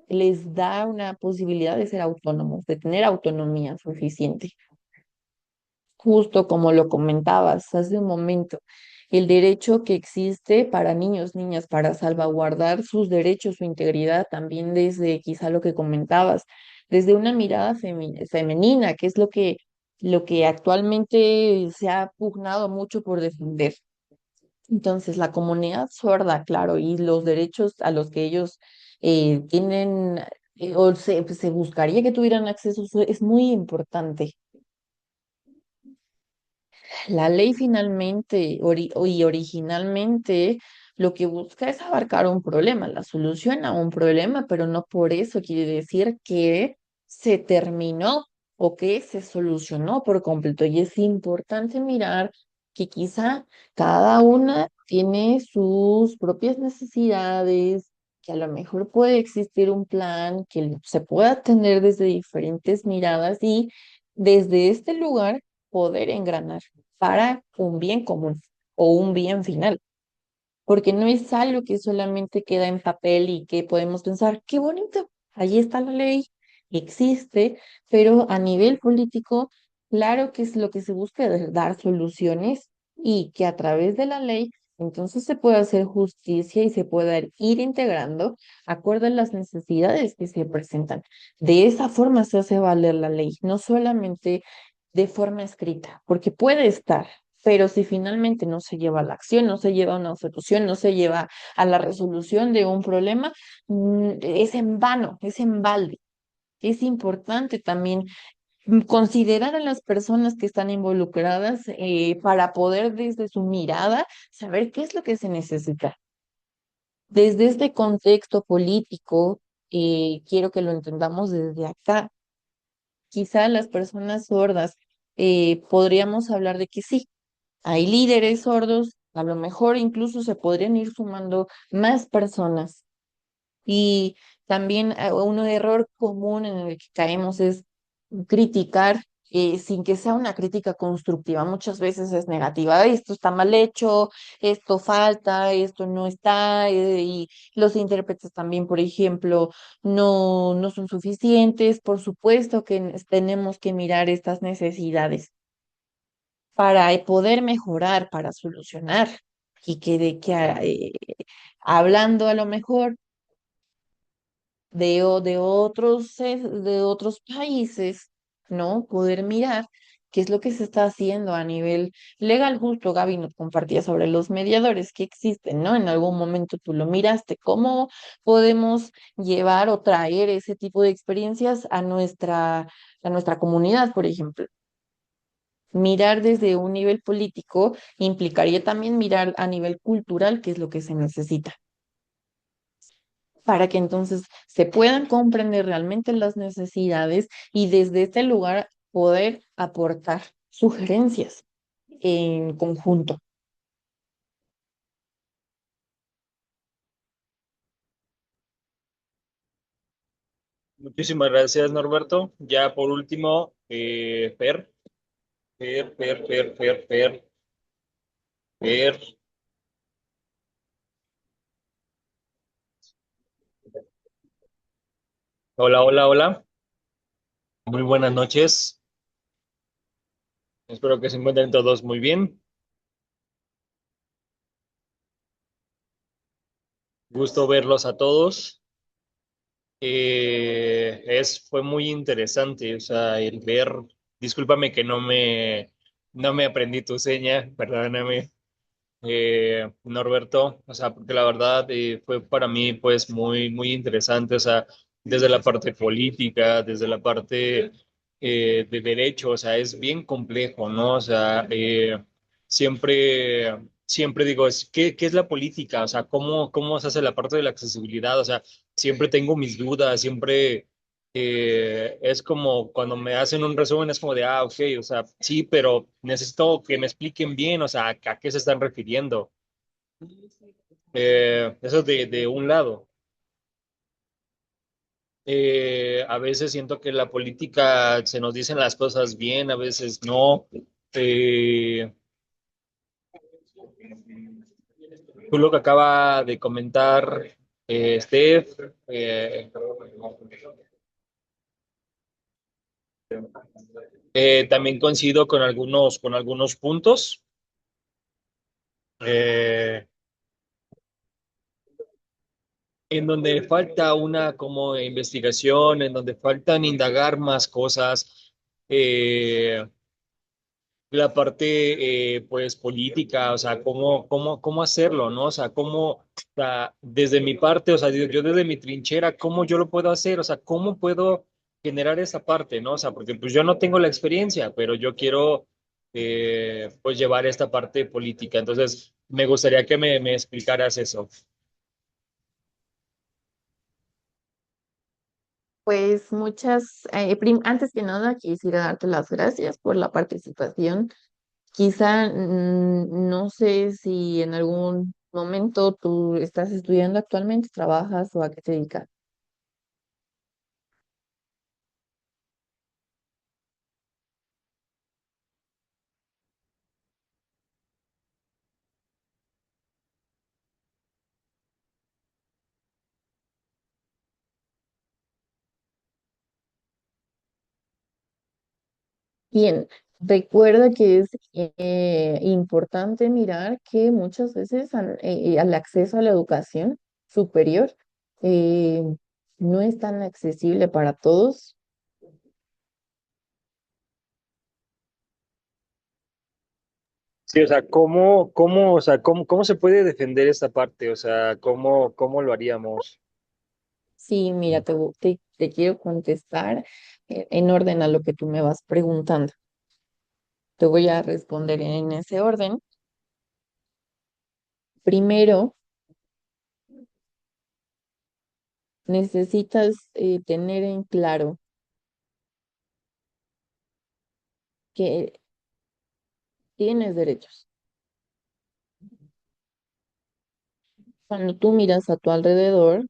les da una posibilidad de ser autónomos, de tener autonomía suficiente. Justo como lo comentabas hace un momento, el derecho que existe para niños, niñas, para salvaguardar sus derechos, su integridad, también desde quizá lo que comentabas, desde una mirada femenina, que es lo que actualmente se ha pugnado mucho por defender. Entonces, la comunidad sorda, claro, y los derechos a los que ellos tienen, o se buscaría que tuvieran acceso, es muy importante. La ley finalmente y originalmente lo que busca es abarcar un problema, la solución a un problema, pero no por eso quiere decir que se terminó o que se solucionó por completo. Y es importante mirar que quizá cada una tiene sus propias necesidades, que a lo mejor puede existir un plan que se pueda atender desde diferentes miradas y desde este lugar poder engranar para un bien común o un bien final, porque no es algo que solamente queda en papel y que podemos pensar, qué bonito, allí está la ley, existe, pero a nivel político, claro que es lo que se busca es dar soluciones y que a través de la ley entonces se puede hacer justicia y se pueda ir integrando acorde a las necesidades que se presentan. De esa forma se hace valer la ley, no solamente de forma escrita, porque puede estar, pero si finalmente no se lleva a la acción, no se lleva a una solución, no se lleva a la resolución de un problema, es en vano, es en balde. Es importante también considerar a las personas que están involucradas para poder desde su mirada saber qué es lo que se necesita. Desde este contexto político, quiero que lo entendamos desde acá. Quizá las personas sordas podríamos hablar de que sí, hay líderes sordos, a lo mejor incluso se podrían ir sumando más personas, Y también un error común en el que caemos es criticar sin que sea una crítica constructiva. Muchas veces es negativa. "Ay, esto está mal hecho, esto falta, esto no está", y los intérpretes también, por ejemplo, no son suficientes. Por supuesto que tenemos que mirar estas necesidades para poder mejorar, para solucionar y hablando a lo mejor de otros países, ¿no? Poder mirar qué es lo que se está haciendo a nivel legal. Justo Gaby nos compartía sobre los mediadores que existen, ¿no? En algún momento tú lo miraste. ¿Cómo podemos llevar o traer ese tipo de experiencias a nuestra comunidad, por ejemplo? Mirar desde un nivel político implicaría también mirar a nivel cultural qué es lo que se necesita, para que entonces se puedan comprender realmente las necesidades y desde este lugar poder aportar sugerencias en conjunto. Muchísimas gracias, Norberto. Ya por último, Fer. Hola, hola, hola. Muy buenas noches. Espero que se encuentren todos muy bien. Gusto verlos a todos. Fue muy interesante, o sea, el ver, discúlpame que no me aprendí tu seña, perdóname, Norberto, o sea, porque la verdad fue para mí pues muy interesante, o sea, desde la parte política, desde la parte de derecho, o sea, es bien complejo, ¿no? O sea, siempre digo, ¿qué es la política? O sea, ¿cómo se hace la parte de la accesibilidad? O sea, siempre tengo mis dudas, siempre es como cuando me hacen un resumen, es como de, ok, o sea, sí, pero necesito que me expliquen bien, o sea, a qué se están refiriendo. Eso de un lado. A veces siento que la política se nos dicen las cosas bien, a veces no. Eh, Tú lo que acaba de comentar, Steph, eh, también coincido con algunos puntos. Eh, en donde falta una como investigación, en donde faltan indagar más cosas, la parte pues política, o sea, cómo hacerlo, ¿no? O sea, o sea, desde mi parte, o sea, yo desde mi trinchera, ¿cómo yo lo puedo hacer? O sea, ¿cómo puedo generar esa parte, ¿no? O sea, porque pues yo no tengo la experiencia, pero yo quiero pues llevar esta parte política. Entonces, me gustaría que me explicaras eso. Pues antes que nada quisiera darte las gracias por la participación. Quizá no sé si en algún momento tú estás estudiando actualmente, trabajas o a qué te dedicas. Bien, recuerda que es importante mirar que muchas veces al acceso a la educación superior eh, no es tan accesible para todos. Sí, o sea, o sea, cómo se puede defender esta parte? O sea, cómo lo haríamos? Sí, mira, te quiero contestar en orden a lo que tú me vas preguntando. Te voy a responder en ese orden. Primero, necesitas tener en claro que tienes derechos. Cuando tú miras a tu alrededor,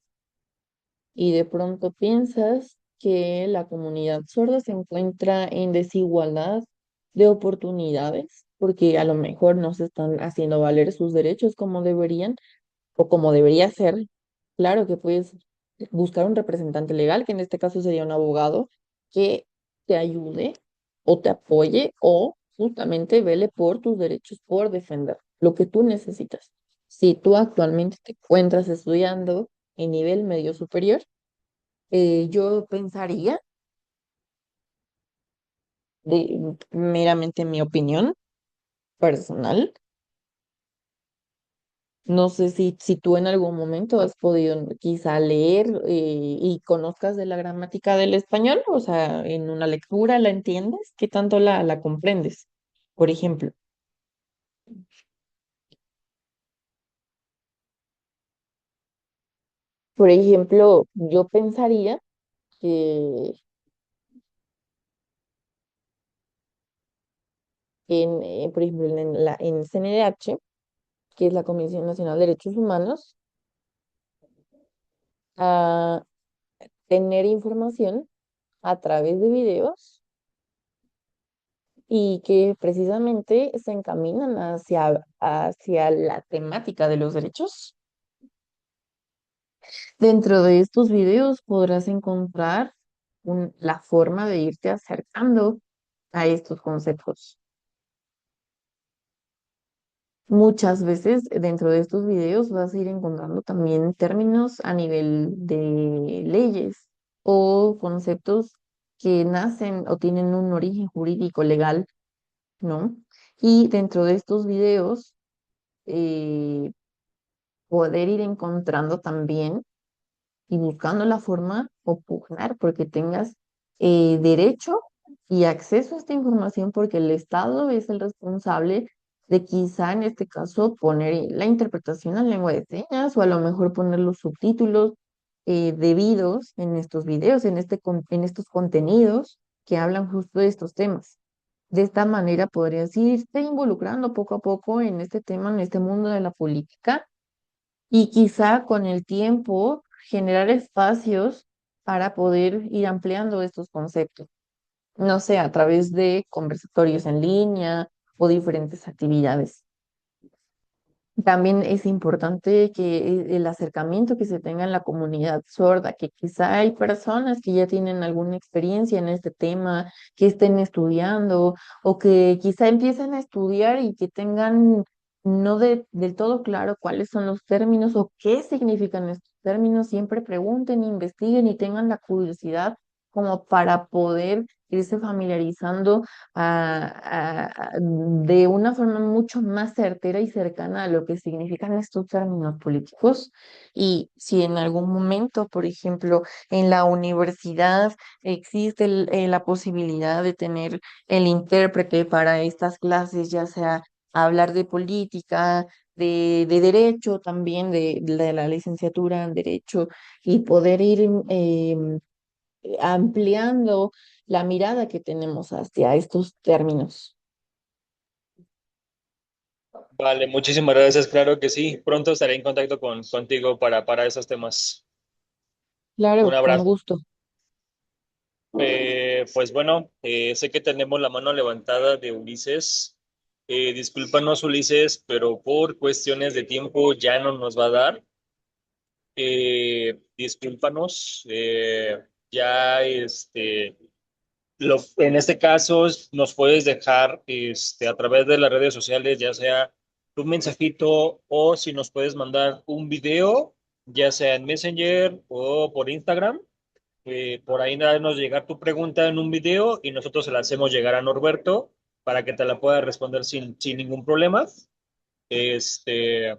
y de pronto piensas que la comunidad sorda se encuentra en desigualdad de oportunidades, porque a lo mejor no se están haciendo valer sus derechos como deberían o como debería ser. Claro que puedes buscar un representante legal, que en este caso sería un abogado, que te ayude o te apoye o justamente vele por tus derechos, por defender lo que tú necesitas. Si tú actualmente te encuentras estudiando en nivel medio superior, yo pensaría, meramente mi opinión personal, no sé si tú en algún momento has podido quizá leer y conozcas de la gramática del español, o sea, en una lectura la entiendes, ¿qué tanto la comprendes? Por ejemplo, yo pensaría que por ejemplo, en CNDH, que es la Comisión Nacional de Derechos Humanos, a tener información a través de videos y que precisamente se encaminan hacia la temática de los derechos. Dentro de estos videos podrás encontrar la forma de irte acercando a estos conceptos. Muchas veces dentro de estos videos vas a ir encontrando también términos a nivel de leyes o conceptos que nacen o tienen un origen jurídico legal, ¿no? Y dentro de estos videos, eh, poder ir encontrando también y buscando la forma o pugnar porque tengas derecho y acceso a esta información porque el Estado es el responsable de quizá en este caso poner la interpretación en lengua de señas o a lo mejor poner los subtítulos debidos en estos videos, en estos contenidos que hablan justo de estos temas. De esta manera podrías irte involucrando poco a poco en este tema, en este mundo de la política y quizá con el tiempo generar espacios para poder ir ampliando estos conceptos, no sé, a través de conversatorios en línea o diferentes actividades. También es importante que el acercamiento que se tenga en la comunidad sorda, que quizá hay personas que ya tienen alguna experiencia en este tema, que estén estudiando o que quizá empiecen a estudiar y que tengan no del todo claro cuáles son los términos o qué significan estos términos, siempre pregunten, investiguen y tengan la curiosidad como para poder irse familiarizando de una forma mucho más certera y cercana a lo que significan estos términos políticos. Y si en algún momento, por ejemplo, en la universidad existe la posibilidad de tener el intérprete para estas clases, ya sea hablar de política, de derecho también, de la licenciatura en derecho, y poder ir ampliando la mirada que tenemos hacia estos términos. Vale, muchísimas gracias, claro que sí. Pronto estaré en contacto contigo para esos temas. Un Claro, con abrazo. gusto. Pues bueno, sé que tenemos la mano levantada de Ulises. Discúlpanos, Ulises, pero por cuestiones de tiempo ya no nos va a dar. Discúlpanos. Ya en este caso nos puedes dejar a través de las redes sociales, ya sea un mensajito o si nos puedes mandar un video, ya sea en Messenger o por Instagram. Por ahí nos llegar tu pregunta en un video y nosotros se la hacemos llegar a Norberto para que te la pueda responder sin ningún problema. Este,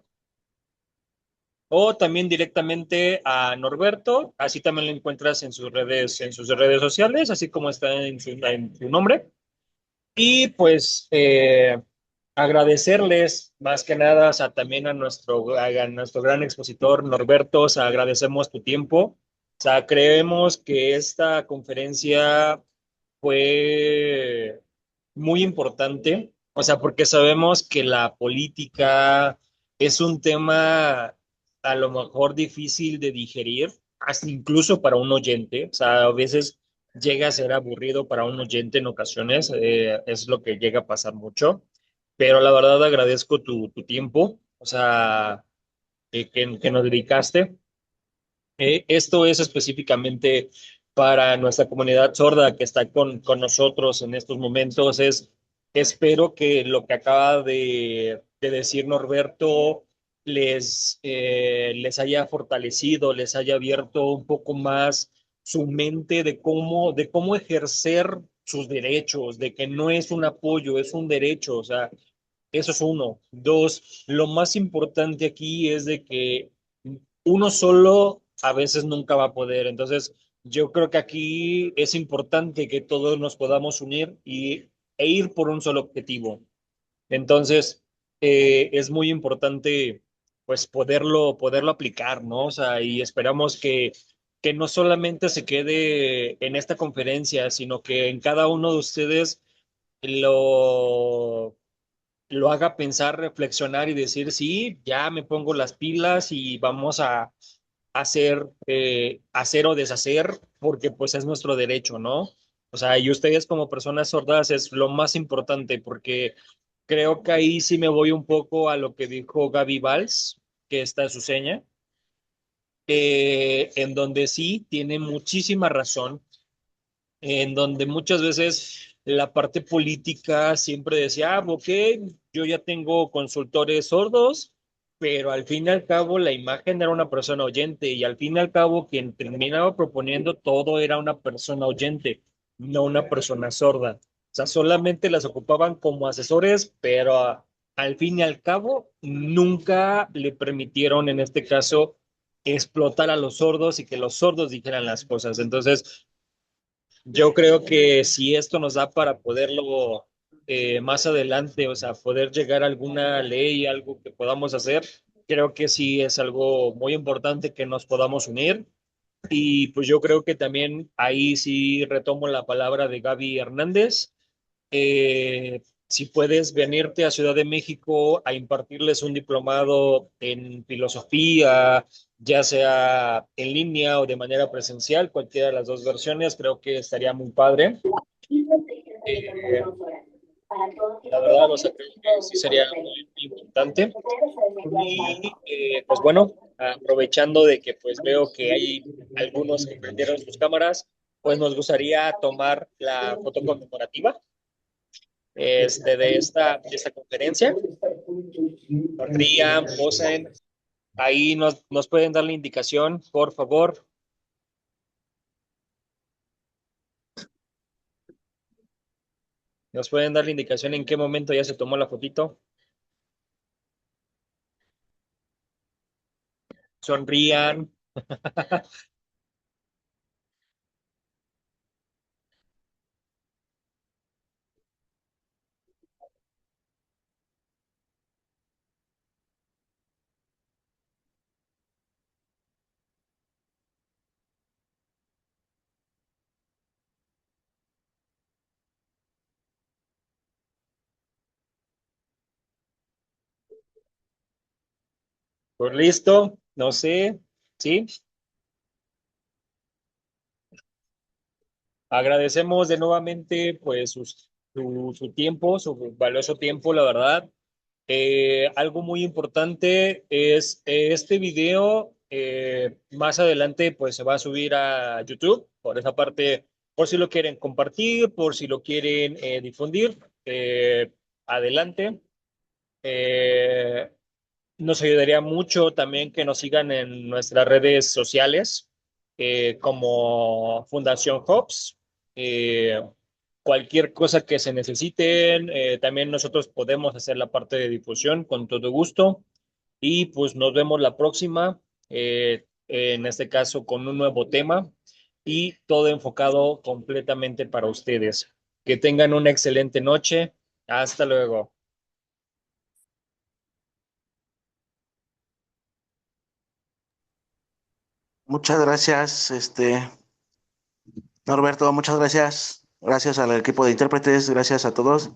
o también directamente a Norberto, así también lo encuentras en sus redes sociales, así como está en su nombre. Y pues agradecerles más que nada, o sea, también a nuestro gran expositor Norberto, o sea, agradecemos tu tiempo. O sea, creemos que esta conferencia fue muy importante, o sea, porque sabemos que la política es un tema a lo mejor difícil de digerir, hasta incluso para un oyente, o sea, a veces llega a ser aburrido para un oyente en ocasiones, es lo que llega a pasar mucho, pero la verdad agradezco tu tiempo, o sea, que nos dedicaste. Esto es específicamente para nuestra comunidad sorda que está con nosotros en estos momentos. Espero que lo que acaba de decir Norberto les haya fortalecido, les haya abierto un poco más su mente de cómo ejercer sus derechos, de que no es un apoyo, es un derecho. O sea, eso es uno. Dos, lo más importante aquí es de que uno solo a veces nunca va a poder. Entonces, yo creo que aquí es importante que todos nos podamos unir e ir por un solo objetivo. Entonces, es muy importante pues poderlo aplicar, ¿no? O sea, y esperamos que no solamente se quede en esta conferencia, sino que en cada uno de ustedes lo lo haga pensar, reflexionar y decir, sí, ya me pongo las pilas y vamos a hacer, hacer o deshacer, porque pues es nuestro derecho, ¿no? O sea, y ustedes como personas sordas es lo más importante, porque creo que ahí sí me voy un poco a lo que dijo Gaby Valls, que está su seña, en donde sí tiene muchísima razón, en donde muchas veces la parte política siempre decía, ah, ok, yo ya tengo consultores sordos, pero al fin y al cabo la imagen era una persona oyente y al fin y al cabo quien terminaba proponiendo todo era una persona oyente, no una persona sorda. O sea, solamente las ocupaban como asesores, pero al fin y al cabo nunca le permitieron, en este caso, explotar a los sordos y que los sordos dijeran las cosas. Entonces, yo creo que si esto nos da para poderlo más adelante, o sea, poder llegar a alguna ley, algo que podamos hacer, creo que sí es algo muy importante que nos podamos unir. Y pues yo creo que también ahí sí retomo la palabra de Gaby Hernández. Si puedes venirte a Ciudad de México a impartirles un diplomado en filosofía, ya sea en línea o de manera presencial, cualquiera de las dos versiones, creo que estaría muy padre. Eh, la verdad, o sea, creo que sí sería muy importante. Y pues bueno, aprovechando de que pues veo que hay algunos que prendieron sus cámaras, pues nos gustaría tomar la foto conmemorativa de esta conferencia. Rían, posen, ahí nos pueden dar la indicación, por favor. Nos pueden dar la indicación en qué momento ya se tomó la fotito. Sonrían. Pues listo, no sé, ¿sí? Agradecemos de nuevamente pues su tiempo, su valioso tiempo, la verdad. Algo muy importante es este video, más adelante pues se va a subir a YouTube, por esa parte, por si lo quieren compartir, por si lo quieren difundir, adelante. Eh, Nos ayudaría mucho también que nos sigan en nuestras redes sociales, como Fundación Hops. Eh, Cualquier cosa que se necesiten, también nosotros podemos hacer la parte de difusión con todo gusto. Y pues nos vemos la próxima, en este caso con un nuevo tema y todo enfocado completamente para ustedes. Que tengan una excelente noche. Hasta luego. Muchas gracias, Norberto, muchas gracias. Gracias al equipo de intérpretes, gracias a todos.